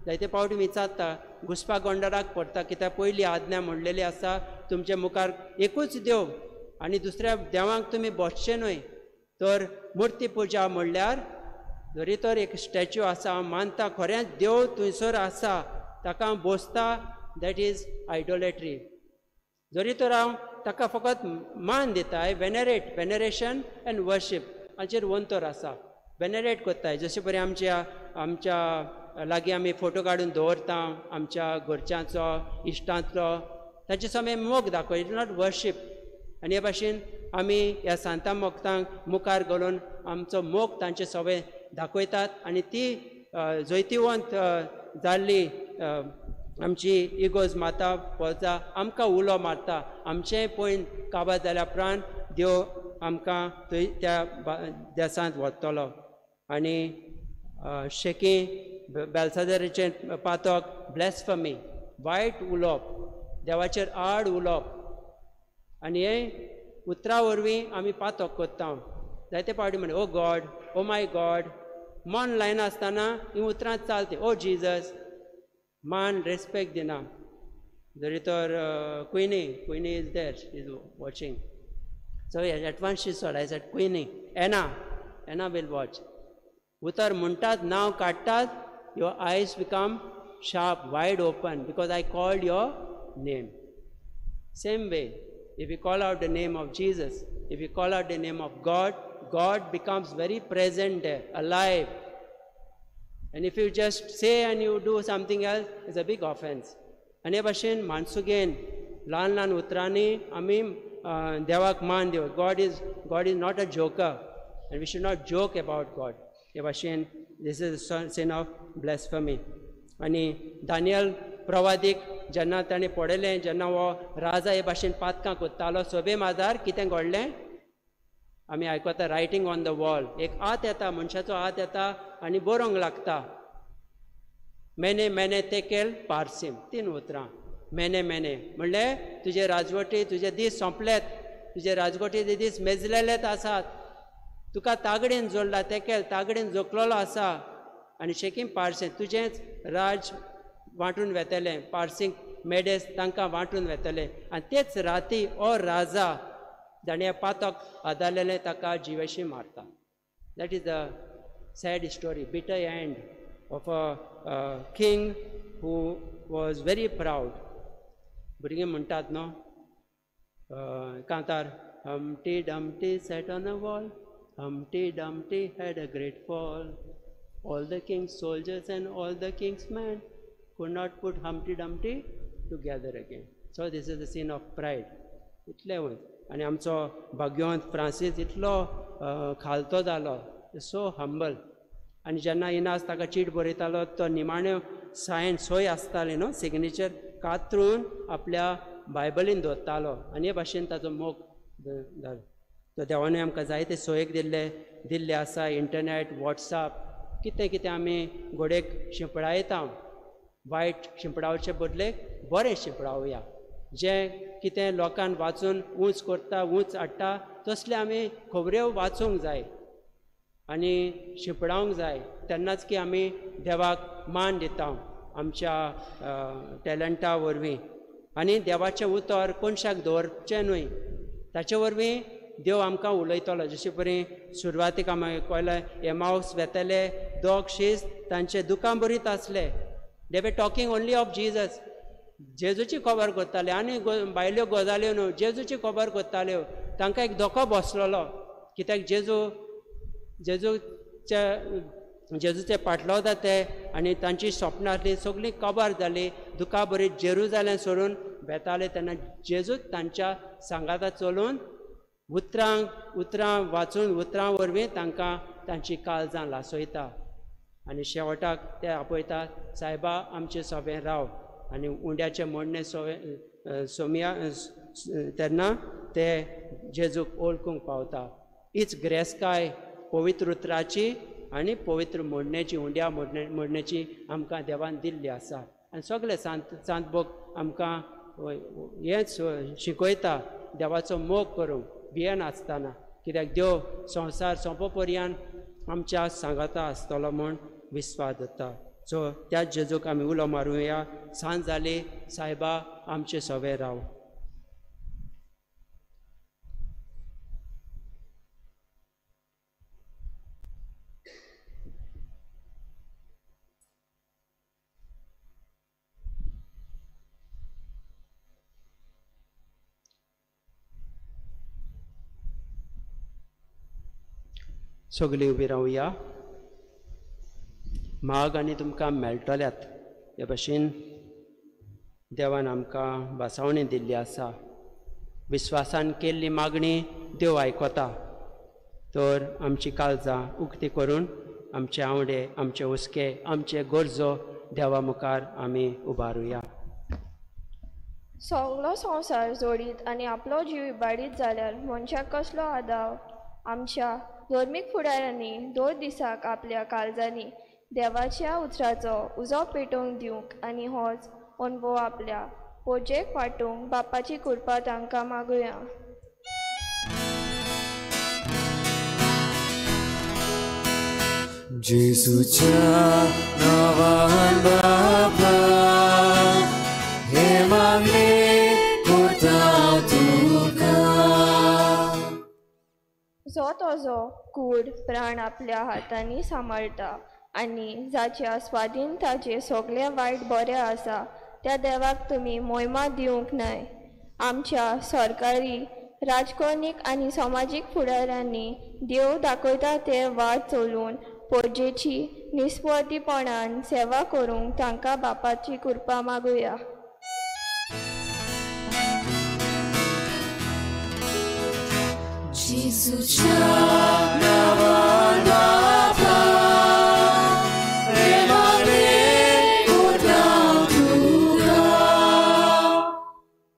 जायते फावटी विचारता, घुसपा गोंडराक पडटा, कित्याक पयली आज्ञा म्हणलेली आसा तुमचे मुखार एकूच देव आनी दुसऱ्या देवांक तुमी बोसचे न्हय. तर मुर्ती पुजा म्हणल्यार जरी तर एक स्टॅच्यू आसा, मानता खरेंच देव थंयसर आसा, ताका हांव बोसता, दॅट इज आयडोलेट्री. जरी तर हांव ताका फकत मान दिताय, वेनेरेशन एंड वर्शीप हाचेर वंतर आसा, वेनेरेट कोत्ताय. जशे परी आमच्या लागीं आमी फोटो काडून दवरता आमच्या घरच्यांचो, इश्टांचो, ताचे समें मोग दाखय, इट इज नॉट वर्शीप. आनी हे भाशेन आमी ह्या सांता भक्तांक मुखार घालून आमचो मोग तांचे सवय दाखयतात. आनी ती जैतिवंत जाल्ली आमची इगोज माता पोजा आमकां उलो मारता. आमचेंय पयन काबार जाल्या प्राण देव आमकां थंय त्या देसांत व्हरतलो. आनी शेकी बेलसादाराचें पातक ब्लॅस्फमी, वायट उलोवप, देवाचेर आड उलोवप. आनी हे उतरां वरवीं आमी पातक कोत्ता. जायते फावटी म्हणटा ओ गॉड, ओ माय गॉड, मन लायना आसतना ही उतरां चालते. ओ जिजस, मान रेस्पेक्ट दिना. जरी तर Queenie is there, is watching. So advance she सोड, I said Queenie, Anna will watch. उतर म्हणटात, नांव काडटात, your eyes become sharp, wide open, because I called your name. Same way, if you call out the name of Jesus, if you call out the name of God, God becomes very present there, alive. And if you just say and you do something else, it's a big offense. And हे भाशेन मानसुगेन ल्हान ल्हान उतरांनी आमी देवाक मान दिवं. God is not a joker, and we should not joke about God. हे भाशेन this is a sin of blasphemy. आनी दानियल प्रवादीक जेन्ना ताणें पळयलें, जेन्ना हो राजा हे भाशेन पातकां कोत्तालो, सोबे माजार कितें घडलें आमी आयकता, रायटींग ऑन द वॉल. एक हात येता, मनशाचो हात येता आनी बरोवंक लागता, मेने मेने तेकेल पारसीम, 3 उतरां. मेने मेने म्हणलें तुजे राजवटी, तुजे दीस सोंपलेत, तुजे राजवटीचे दीस मेजलेलेच आसात, तुका तागडेन जोडला, तेकेल तागडेन जोखलेलो आसा. आनी शेकीम पार्सें तुजेंच राज वांटून वेतलें, पार्सींक मेडेस तांकां वांटून वेतलें. आनी तेच राती हो राजा जाणें पातक आदारलेलें ताका जिवेशी मारता. That is the sad story, bitter end of a king who was very proud. भुरगीं म्हणटात न्हू कांतार, Humpty Dumpty sat on a wall, Humpty Dumpty had a great fall. All the king's soldiers and all the king's men could not put Humpty Dumpty together again. So this is the sin of pride. इतलें वय. आनी आमचो भाग्यवंत Francis इतलो खालतो जालो, सो humble. आनी जेन्ना इनास ताका चीट बरयतालो, तो निमाण्यो सायन सोय आसताली न्हू, सिग्नेचर कातरून आपल्या बायबलीन दवरतालो. आनी हे भाशेन ताचो मोग जालो. तो देवानूय आमकां जायते सोयेक दिल्ले आसा. इंटरनेट, वॉट्सॅप, कितें कितें आमी घोडेक शिंपडायता. वायट शिंपडावचे बदलेक बरें शिंपडावया. जें कितें लोकांक वाचून ऊंच करता ऊंच हाडटा तसले आमी खबऱ्यो वाचूंक जाय आनी शिंपडावंक जाय. तेन्नाच की आमी देवाक मान दिता आमच्या टॅलंटा वरवीं. आनी देवाचें उतर कोणशाक दवरचें न्हय. ताचे वरवीं देव आमकां उलयतलो. जशे परी सुरवातीक आमी पळयलें एमाउस वेतले दोग शीस तांचे दुकान बरीत आसले. दे वे टॉकिंग ओन्ली ऑफ जीजस. जेजूची खबर करताले आनी भायल्यो गजाल्यो न्हू, जेजूची खबर करताल्यो. तांकां एक धोको बसलेलो कित्याक जेजूचे फाटलो जाते आनी तांची स्वप्नां आसली सगळीं काबार जाली. दुका बरी जेरुजालेम सोडून वेताले तेन्ना जेजूच तांच्या सांगाता चलून उतरां वाचून उतरां वरवीं तांकां तांची काळजां लासयता. आनी शेवटाक ते आपयतात सायबा आमचे सोबें राव. आनी उंड्याचे मोडणे सोमया तेन्ना ते जेजूक ओळखूंक पावता. हीच ग्रेस्काय पवित्र उतराची आनी पवित्र मोडण्याची उंड्या मोडण्याची आमकां देवान दिल्ली आसा. आनी सगळे सांतभोग आमकां हेंच शिकयता देवाचो मोग करूंक भियेन आसतना. कित्याक देव संवसार सोंपो पर्यंत आमच्या सांगाता आसतलो म्हूण विस्वास दवरता. सो त्याच जेजूक आमी उलो मारूया. सांज जाली सायबा आमचे सोबें राव. सगळीं उबी रावया. माग आनी तुमकां मेळटल्यात हे भाशेन देवान आमकां बासावणी दिल्ली आसा. विस्वासान केल्ली मागणी देव आयकता. तर आमची काळजां उक्ती करून आमचे आवडे आमचे हुस्के आमचे गरजो देवा मुखार आमी उबारुया. सगळो संवसार जोडीत आनी आपलो जीव इबाडीत जाल्यार मनशाक कसलो आदाव. आमच्या धर्मीक फुडाऱ्यांनी दर दिसाक आपल्या काळजांनी देवाच्या उतराचो उजो पेटोवंक दिवंक आनी होच अनुभव आपल्या पोजेक वांटूंक बापाची कृपा तांकां मागुया. जेजूच्या नांवान बापा हे मागणे करता तुका. जो तुजो कूड प्राण आपल्या हातांनी सांबाळटा आनी जाच्या स्वाधीन ताचे सगळे वायट बरें आसा त्या देवाक तुमी मोहिमा दिवंक न्हय. आमच्या सरकारी राजकरणीक आनी समाजीक फुडाऱ्यांनी देव दाखयता ते वाट चलून पोजेची निस्वार्थीपणान सेवा करूंक तांकां बापाची कृपा मागुया. जेजूच्या नांवान बापा हे मागणे करता तुका.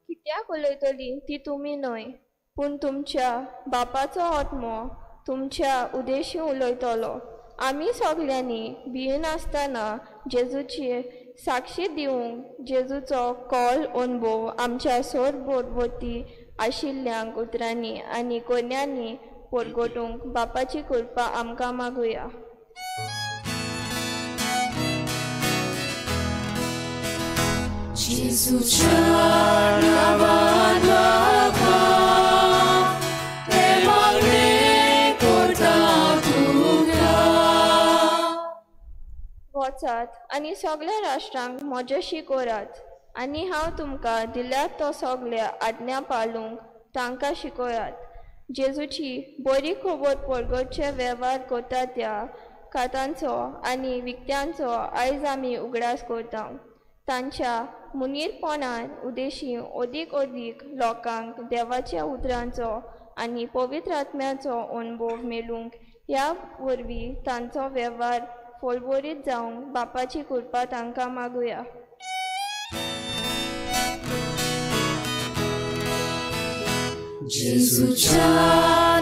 कित्याक उलयतली ती तुमी न्हय पूण तुमच्या बापाचो आत्मो तुमच्या उदेशी उलयतलो. आमी सगल्यांनी भियेनासतना जेजूची साक्षी दिवंक जेजूचो कॉल अनुभव आमच्या सोर भोवती आशिल्ल्यांक उतरांनी आनी कोन्यांनी परगटूंक बापाची कृपा आमकां मागुया. जेजूच्या नांवान बापा हे मागणे करता तुका. वचात आनी सगळ्या राष्ट्रांक म्हजेशी करात आनी हांव तुमकां दिल्यात तो सगळ्या आज्ञा पाळूंक तांकां शिकयात. जेजूची बरी खबर परगटचे वेव्हार करता त्या कातांचो आनी विकत्यांचो आयज आमी उगडास करता. तांच्या मुनीरपणान उदेशी अदीक लोकांक देवाच्या उतरांचो आनी पवित्र आत्म्याचो अनुभव मेळूंक ह्या वरवीं तांचो वेव्हार फळभरीत जावंक बापाची कृपा तांकां मागुया. जेजूच्या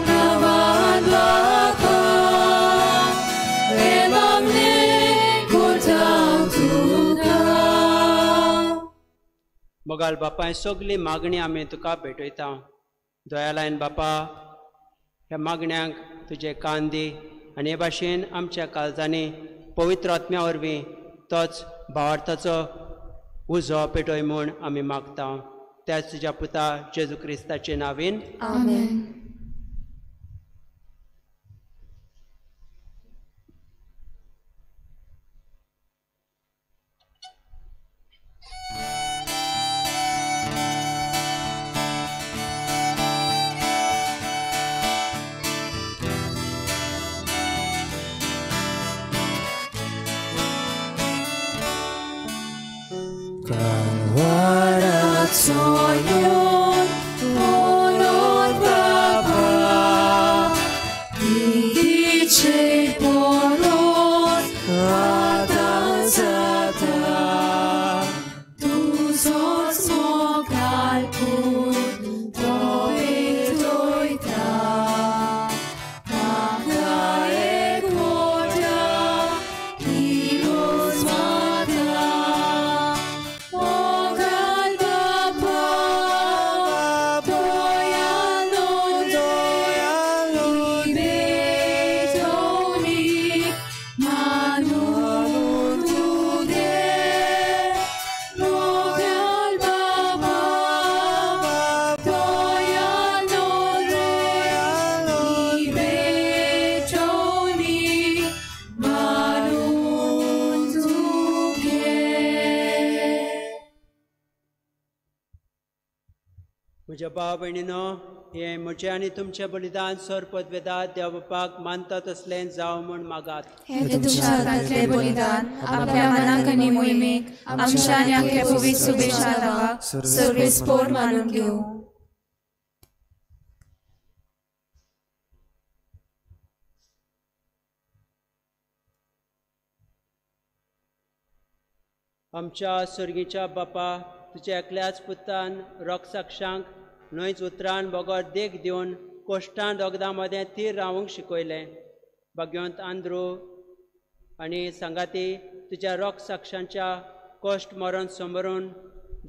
नांवान बापा हे मागणे करता तुका. मोगाल बापा ही सगली मागणी आमी तुका भेटयता दयालायन बापा ह्या मागण्यांक तुजे कान दी आनी हे भाशेन आमच्या काळजांनी पवित्र आत्म्या वरवीं तोच भावार्थाचो उजो पेटोय म्हूण आमी मागता त्याच तुज्या पुता जेजू क्रिस्ताचे नांवेन आमेन. Soyon, Olod Baba, Idice Polon, Rada Zata, Tu sos mogal pun, Doi Doita, Manga e Koda, Ilos Mata, म्हज्या भाव भयणीनो हे म्हजें आनी तुमचें बलिदान सर पदवेदार देव बापाक मानता तसलें जावं म्हूण मागात. हे तुमच्या हातांतलें बलिदान आपल्या मनाक आनी मोहिमेक आमच्या आनी आख्या पवित्र सुबेशार रावाक सर्वेस्पोर मानून घेवं. आमच्या सर्गीच्या बापा तुज्या एकल्याच पुतान रोगसाक्षांक न्हयच उतरान बोगोर देख दिवन कोश्टान दोगदां मदें थीर रावूंक शिकयलें. भाग्यवंत आंद्रू आनी सांगाती तुज्या रोगसाक्षांच्या कोश्ट मरण समोरून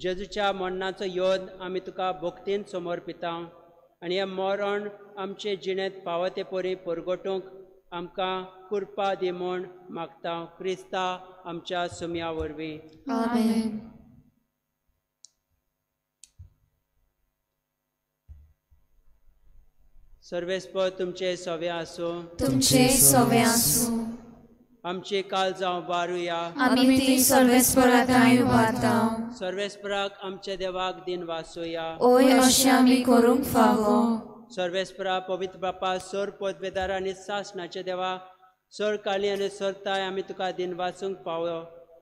जेजूच्या मरणाचो योद आमी तुका भोक्तीन समर्पिता आनी हें मरण आमचे जिणेंत पावो ते परी परगटूंक आमकां कृपा दी म्हूण मागता क्रिस्ता आमच्या सुमया वरवीं. आमेन. सर्वेस्पर तुमचे सवे आसूं. तुमचे सवे आसूं. आमची काल जावं बारुया. आमी ती सर्वेस्परांताय उबारता. सर्वेस्पराक आमच्या देवाक दिन वासुया. ओय अशें आमी करूंक फावो. सर्वेस्परा पवित्र बापा सर पदवेदार आनी सासणाचे देवा सर काली आनी सरताय आमी तुका दिन वाचूंक पावो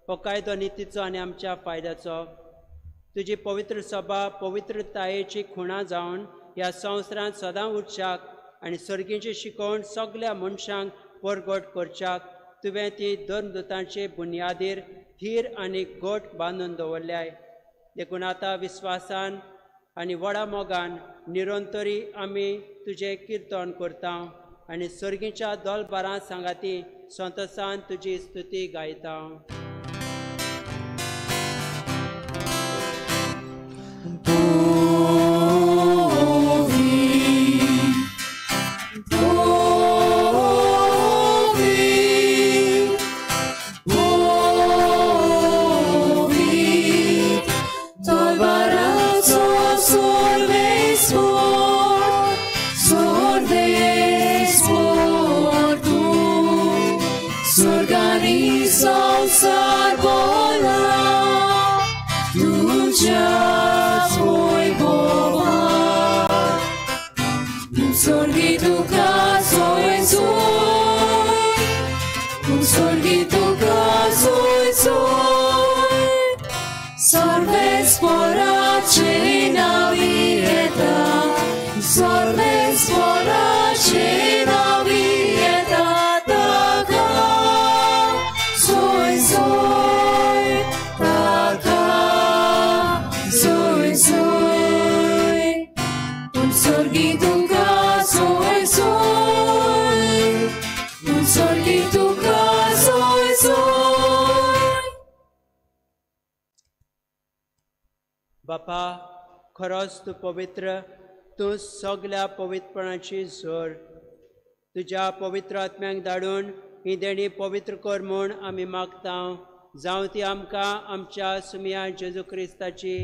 हो कायदो नितीचो आनी आमच्या फायद्याचो. तुजी पवित्र सभा पवित्रतायेची खुणां जावन ह्या संवसारांत सदां उरच्याक आनी सर्गीची शिकोवण सगळ्या मनशांक परगट करच्याक तुवें ती धर्मदुतांचे बुनयादीर थीर आनी घोट बांदून दवरल्याय. देखून आतां विस्वासान आनी व्हडा मोगान निरंतरी आमी तुजें किर्तन करता आनी सर्गीच्या दोलबारां सांगाती संतोशान तुजी स्तुती गायता. बापा खरोच तूं पवित्र, तूं सगल्या पवित्रपणाची जोर. तुज्या पवित्र आत्म्यांक धाडून ही देणी पवित्र कर म्हूण आमी मागता. जावं ती आमकां आमच्या सुमिया जेजू क्रिस्ताची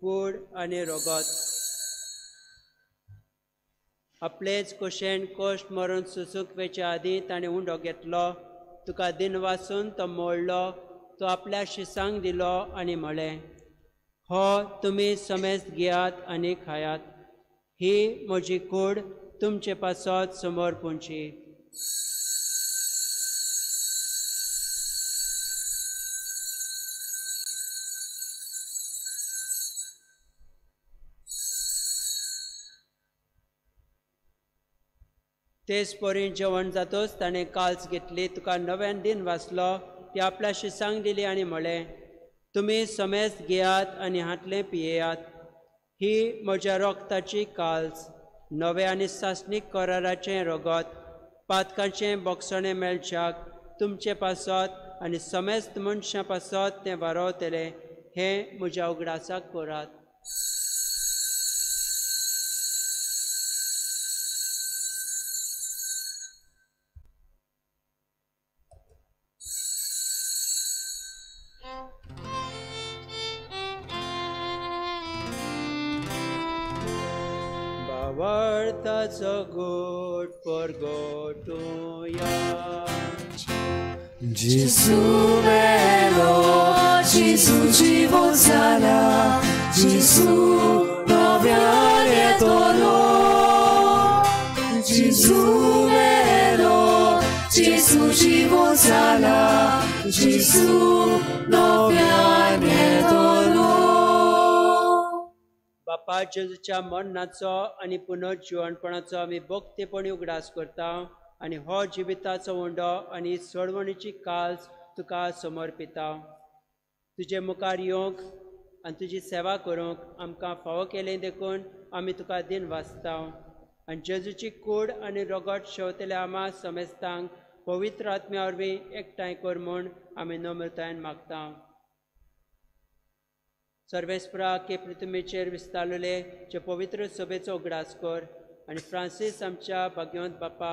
कूड आनी रगत. आपलेच कुशेन कोश्ट मरून सुसूक वेचे आदीं ताणें उंडो घेतलो. तुका दिन वाचून तो मोडलो. तो आपल्या शिसांक दिलो आनी म्हळें, हो तुमी समेस्त घेयात आनी खायात. ही म्हजी कूड तुमचे पासत समोर पोंची. तेच परी जेवण जातोच ताणें काल्स घेतली. तुका नव्यान दिन वाचलो. ती आपल्या शिसांक दिली आनी म्हळें, तुमी समेस्त घेयात आनी हातलें पियेयात. ही म्हज्या रोगताची काल्स, नवे आनी सासणीक कराराचें रगत, पातकाचें बोगसणें मेळच्याक तुमचे पासत आनी समेस्त मनशां पासत तें वारोवतलें. हें म्हज्या उगडासाक करात. वार्ताचो गोट परगोटुया. Gesù vero, Gesù żywo zala, Gesù nowianie tolo. Gesù vero, Gesù żywo zala, Gesù nowianie tolo. बापा जेजूच्या मरणाचो आनी पुनर्जीवनपणाचो आमी भक्तीपणी उगडास करता आनी हो जिविताचो उंडो आनी सोडवणीची काल्स तुका समर्पिता. तुजे मुखार येवंक आनी तुजी सेवा करूंक आमकां फावो केलें देखून आमी तुका दिन वाचता. आनी जेजूची कूड आनी रगत शेवतल्या आमा समेस्तांक पवित्र आत्म्या वरवीं एकठांय कर म्हूण आमी नम्रतायेन मागता. सर्वेस्परा के पृथ्वीचेर विस्तारलेले जे पवित्र सभेचो उगडास कर. आनी फ्रांसीस आमच्या भाग्यवंत बापा,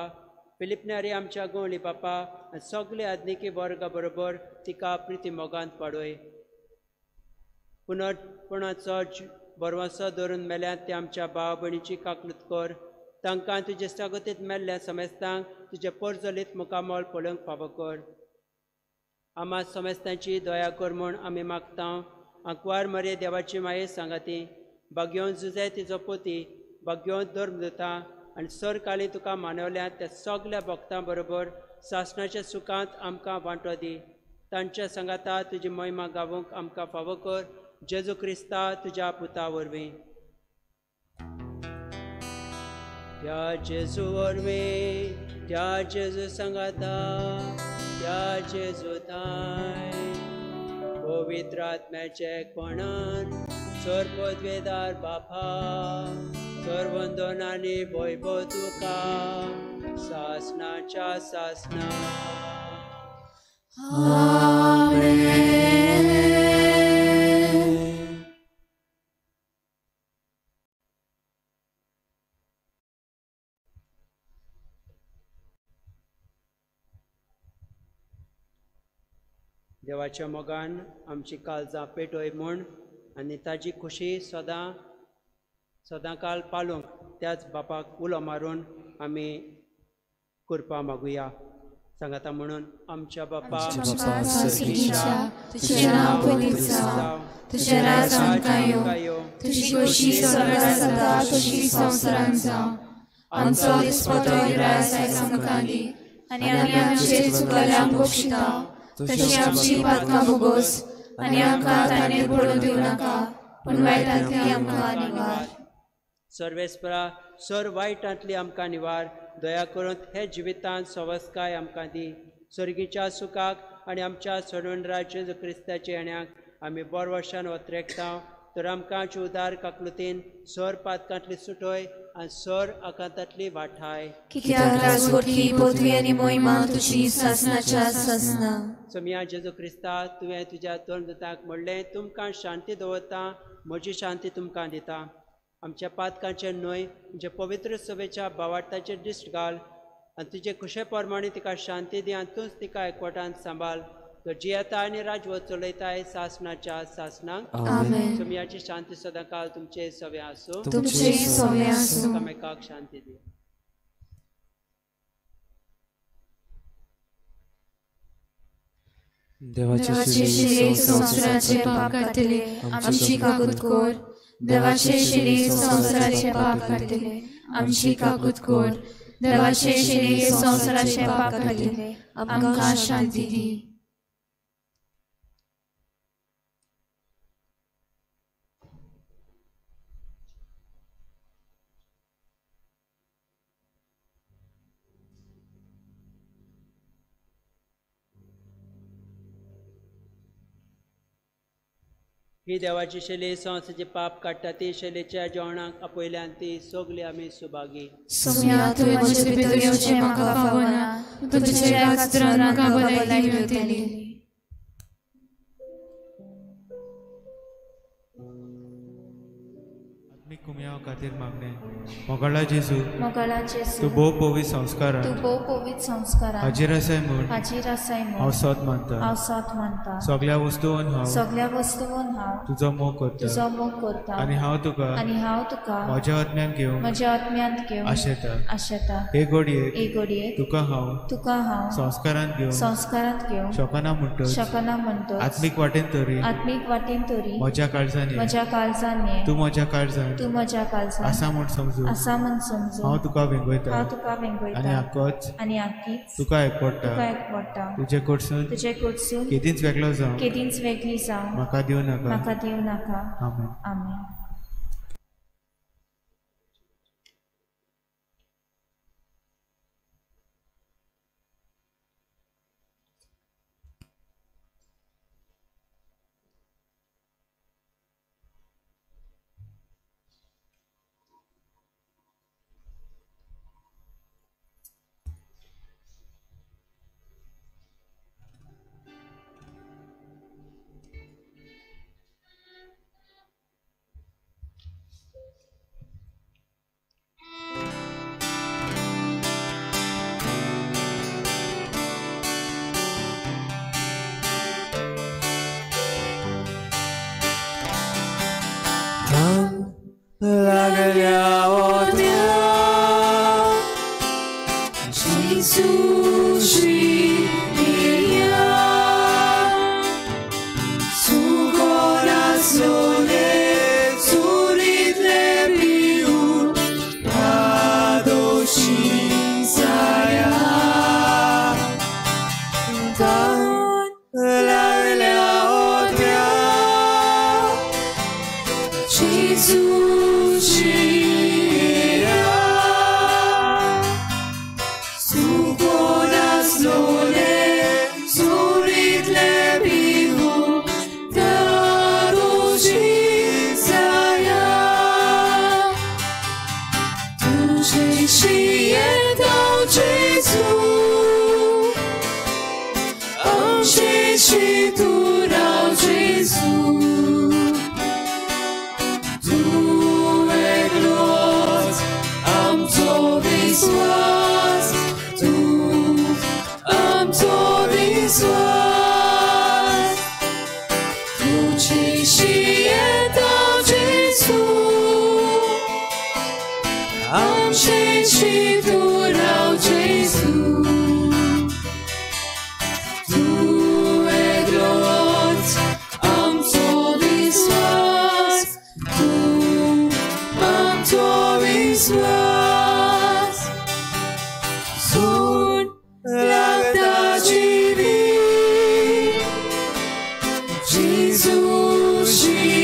फिलिपनारी आमच्या गोवळी बापा आनी सगळे आदनिकी वर्गा बरोबर तिका प्रिती मोगांत पाडय. पुनर्पणाचो बरवंसो धरून मेल्यात ते आमच्या भाव भयणीची काकलूत कर. तांकां तुजे स्वागतीत मेल्ल्या समेस्तांक तुजे परजलीत मुखामोल पळोवंक फावो कर. आमा समेस्तांची दया कर म्हूण आमी मागता. आंकवार मरे देवाची माये सांगाती, भाग्यवंत जुजे तिचो पोती, भाग्यवंत धर्मदूता आनी सरकाली तुका मानवल्या त्या सगल्या भक्तां बरोबर सासणाच्या सुखांत आमकां वांटो दी. तांच्या सांगाता तुजी महिमा गावूंक आमकां फावो कर. जेजू क्रिस्ता तुज्या पुता वरवीं. त्या जेजू वरवीं, त्या जेजू सांगाता, त्या जेजू ताय पवित्र आत्म्याचे कोणान सर्वोद्वेदार बापा, सर्वंदोनानी वैभव तुका सासणाच्या सासणा. देवाच्या मोगान आमची काळजां पेटोय म्हूण आनी ताजी खुशी सदां काल पालूंक त्याच बापाक उलो मारून आमी कृपा मागुया. सांगाता म्हणून आमच्या बापा तुझें नांव पवित्र जावं, तुजें राज्य आमकां येवं, तुजी खोशी स्वर्गांत जाता तशी संवसारांत जावं. आमचो दिसपतो रास आयज आमकां दी आनी आमी आमचे चुकल्यांक बक्षिता तशी आमची पातकां भोगोस आनी आमकां ताणें पडूं दिवं नाका पूण वायटांतली आमकां निवार. सर्वेस्परा सर वायटांतली आमकां निवार. दया करून हे जिवितांत सवस्काय आमकां दी. सर्गीच्या सुखाक आनी आमच्या सोडवणरा जेजू क्रिस्ताच्या येण्याक आमी बरो वर्षान वत्रेकता. तर आमकां उदार काकलुतीन सोर पातकांतली सुटोय आनी सोर आकांतांतली वाठाय. कित्याक राजवटी पृथ्वी आनी मोहिमा तुजी सासनाच्या सासना. सोम्या जेजू क्रिस्ता तुवें तुज्या तोंडाक म्हणलें तुमकां शांती दवरता म्हजी शांती तुमकां दिता. आमच्या पातकांचेर न्हय म्हणजे पवित्र सभेच्या भावार्थाचेर दिश्ट घाल आनी तुजे खुशे प्रमाणे तिका शांती दी आनी तूंच तिका एकवटान सांबाळ. तो जियेता आनी राजवट चलयताय सासनाच्या सासनाक. आमेन. सोम्याची शांती सदां काल तुमचे सवे आसूं. तुमचे सवे आसूं. एकामेकाक शांती दी. देवाचे शिरे संवसाराचे पाप काढले आमची काकूत कोर. देवाचे शिरे संवसाराचे पाप काढले आमची काकूत कोर. देवाचे शिरे संवसाराचे पाप काढले आमकां शांती दी. ही देवाची शैली संवसाराचे पाप काडटा ती शैलीच्या जेवणाक आपयल्यान ती सगली आमी सुभागी. सोम्या तुवें म्हजे भितर येवचें म्हाका फावना. तुजे कातरान म्हाका भलायकी मेळटली. कुम्या खातीर मागणे मोगळा जेजू मोगळा जेजू तूं भोव पवित्र संस्कारान तूं भोव पवित्र संस्कारान हाजीर आसाय म्हूण हांव सत मानता. हांव सत मानता. सगळ्या वस्तूंत हांव तुजो मोग करता आनी हांव तुका म्हज्या आत्म्यान घेवन आशेता. हे घडयेक तुका हांव संस्कारांत घेवन शकना म्हणटच आत्मीक वाटेन तरी म्हज्या काळजांनी तूं म्हज्या काळजांत आसा म्हूण समजू हांव तुका वेंगयता आनी आख्खीच तुका एकवडटा. तुजे कडसून केदींच वेगळो जावं म्हाका दिवं नाका. आमेन. Jesus.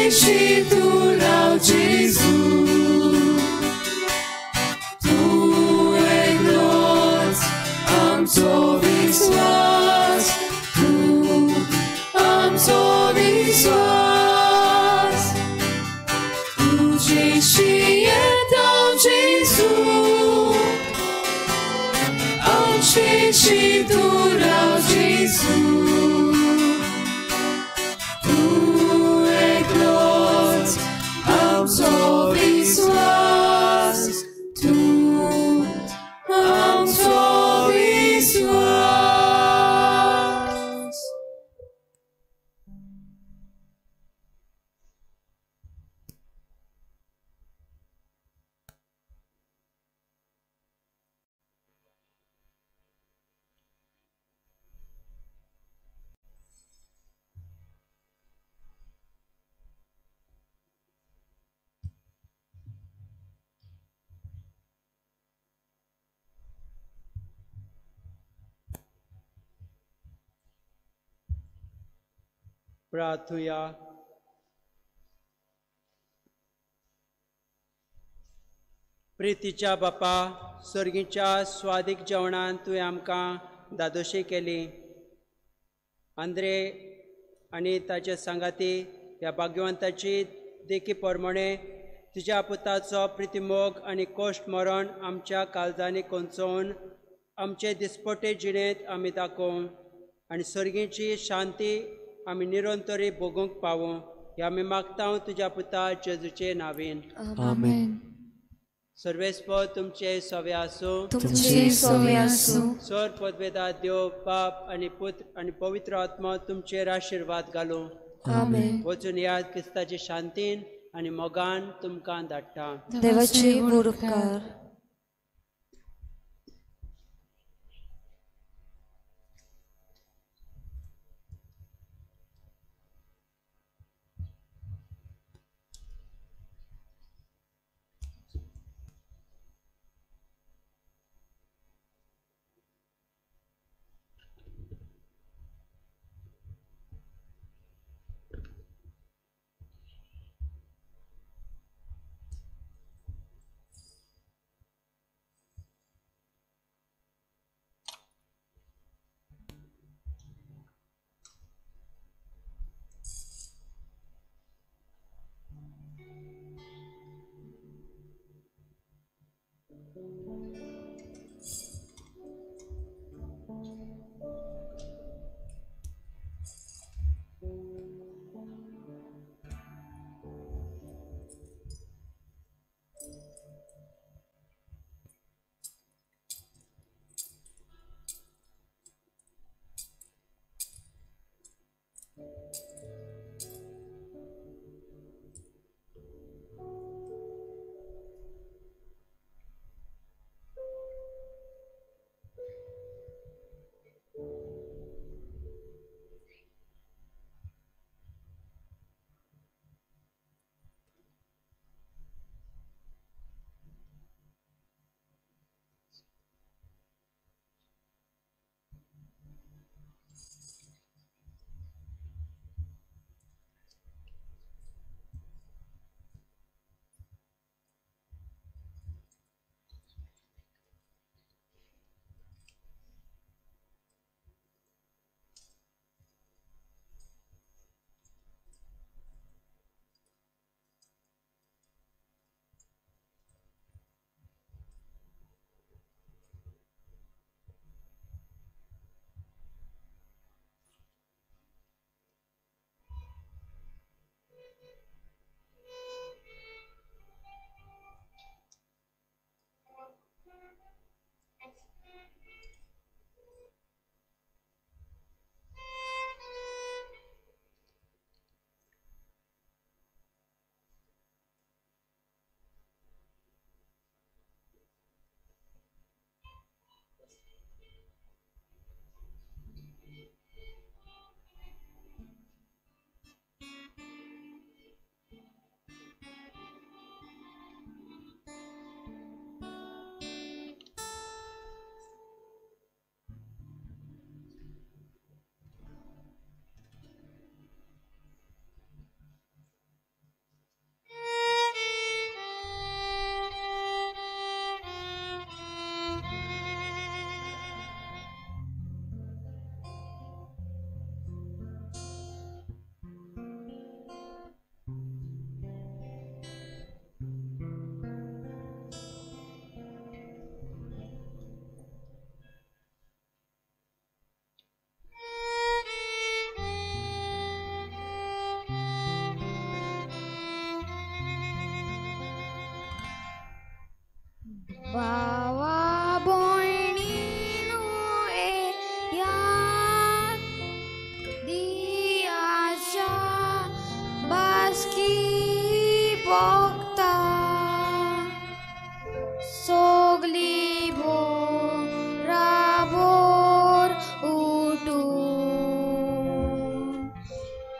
tu राव जेजू तू एकलोच आमचो विश्वास तू आमचो विश्वास तुझेशी येता जेजू आमचेशी तू राव जेजू प्रार्थुया. प्रितीच्या बापा, सर्गीच्या स्वादीक जेवणान तुवें आमकां दादोशी केली. आंद्रे आनी ताचे सांगाती ह्या भाग्यवंताची देखी प्रमाणे तुज्या पुताचो प्रितीमोग आनी कोश्ट मरण आमच्या काळजांनी कोंचोवन आमचे दिसपटे जिणेंत आमी दाखोवं आनी सर्गीची शांती आमी निरंतरी भोगूंक पावूं. हे आमी मागता तुज्या पुता जेजूचे नांवेन. आमेन. सर्वेस्पर तुमचे सवे आसूं. तुमचे सवे आसूं. सर पदवेदा देव बाप आनी पुत्र आनी पवित्र आत्मा तुमचेर आशिर्वाद घालूं. आमेन. वचून ह्या क्रिस्ताचे शांतीन आनी मोगान तुमकां धाडटा. देवाचे उपकार.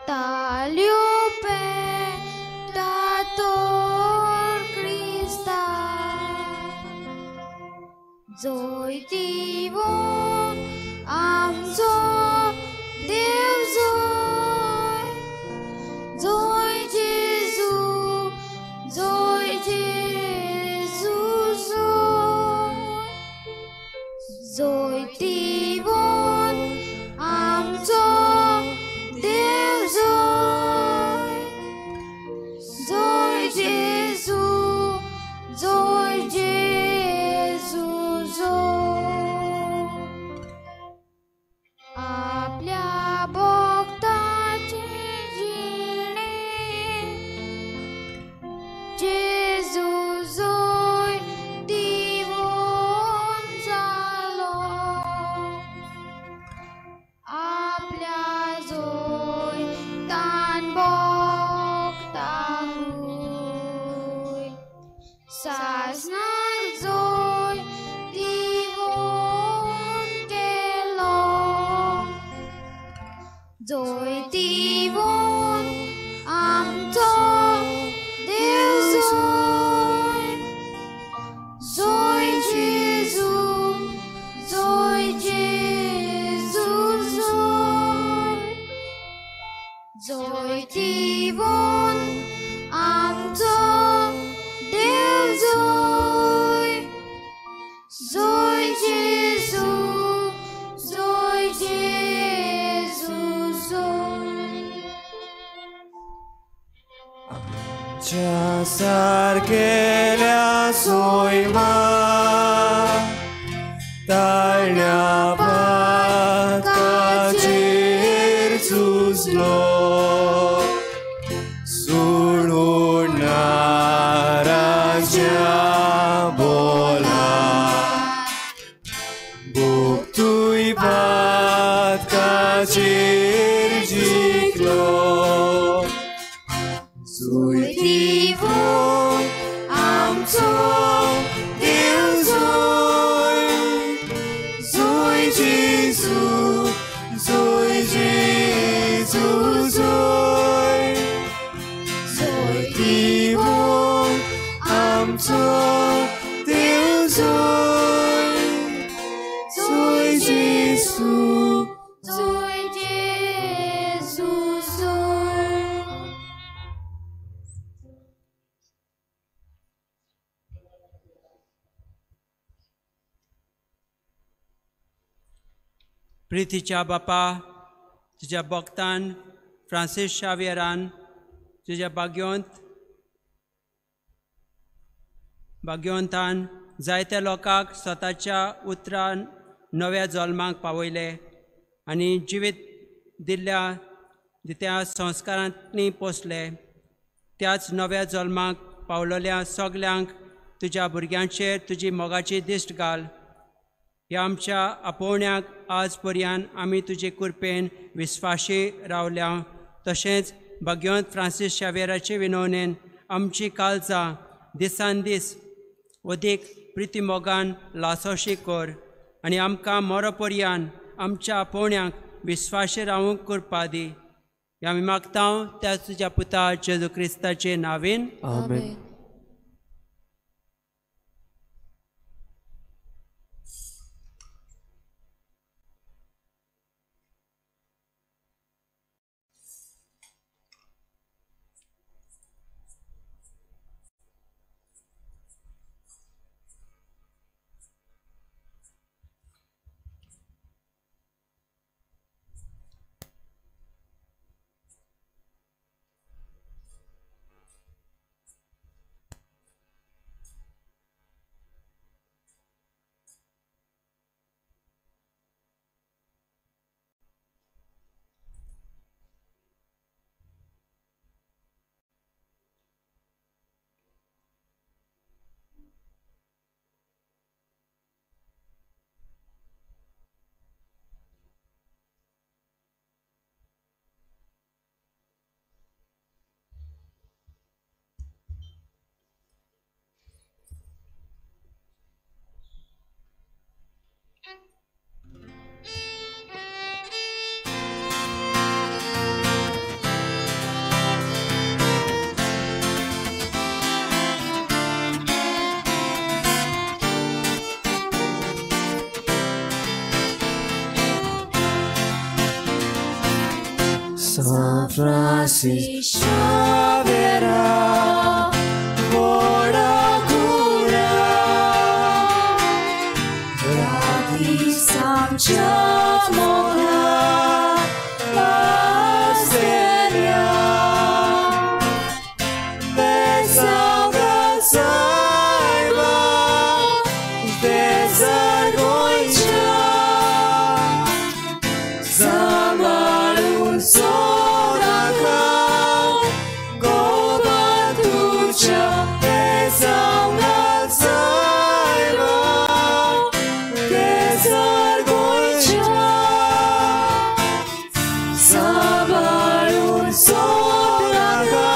talio pectator Christa, joy divon amzo Dev joy, joy Jesu, joy Jesu, joy divon amzo Dev joy, joy Jesu, joy Jesu, joy. आपल्या भक्ताचे जिणे जेजू जोय दिवोन जालो, आपल्या जोय तान भक्तांकूय सासनाक जोय दिवोन केलो, joy divon amto Dev joy, joy Jesu, joy Jesu, joy divon amto Dev joy, joy Jesu, joy Jesu, आमच्या सारकेल्या सोयमा ताळण्या पाताचेर झुजलो, सोडूनाराच्या बोला भोगतूय पातकाचेर जिखलो, joy divon amto Dev joy, joy Jesu, joy Jesu, joy divon amto Dev joy, joy Jesu, joy Jesu, प्रितीच्या बापा, तुझ्या भक्तान Francis शावियरान तुझ्या भाग्यवंतान जायत्या लोकांक स्वताच्या उतरान नव्या जल्माक पावयले आनी जिवीत दित्या संस्कारांनी पोसले. त्याच नव्या जल्माक पावलेल्या सगल्यांक तुज्या भुरग्यांचेर तुजी मोगाची दिश्ट घाल. ह्या आमच्या आपोवण्याक आज पर्यंत आमी तुजे कृपेन विस्वाशी रावल्या. तशेंच भगवंत फ्रांसीस शावेराचे विनवणेन आमची काळजां दिसान दीस अदीक प्रिती मोगान लासोशी कर आनी आमकां मरोपर्यंत आमच्या आपोवण्याक विस्वाशी रावूंक करपा दी. ह्या आमी मागता त्या तुज्या पुता जेजू क्रिस्ताचे नांवेन, आमेन. Francis Xaviera, Bora Cura, Radi Samcia Mona, Asteria, Besauga Saiba, Desargoicha, Zamalun Sodaka, Gobatucha, Besauga Saiba, Desargoicha, Zamalun Sodaka,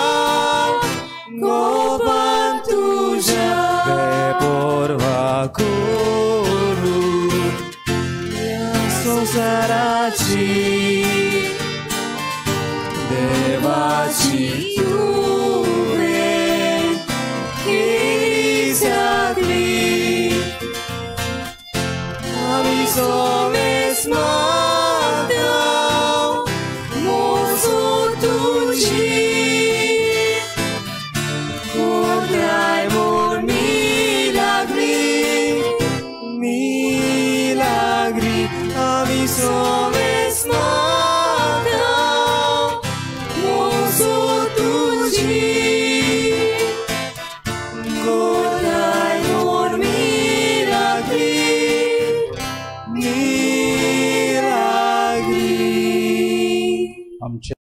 Gobatucha, Beporva Kuru, Sosarachi, Devachi Tuve, Kisakli, Aviso Mesmada, Mozo Tuji, Kodrai Mor Milagri, Milagri, Aviso Mesmada, Mozo Tuji, Kodrai Mor Milagri, Milagri.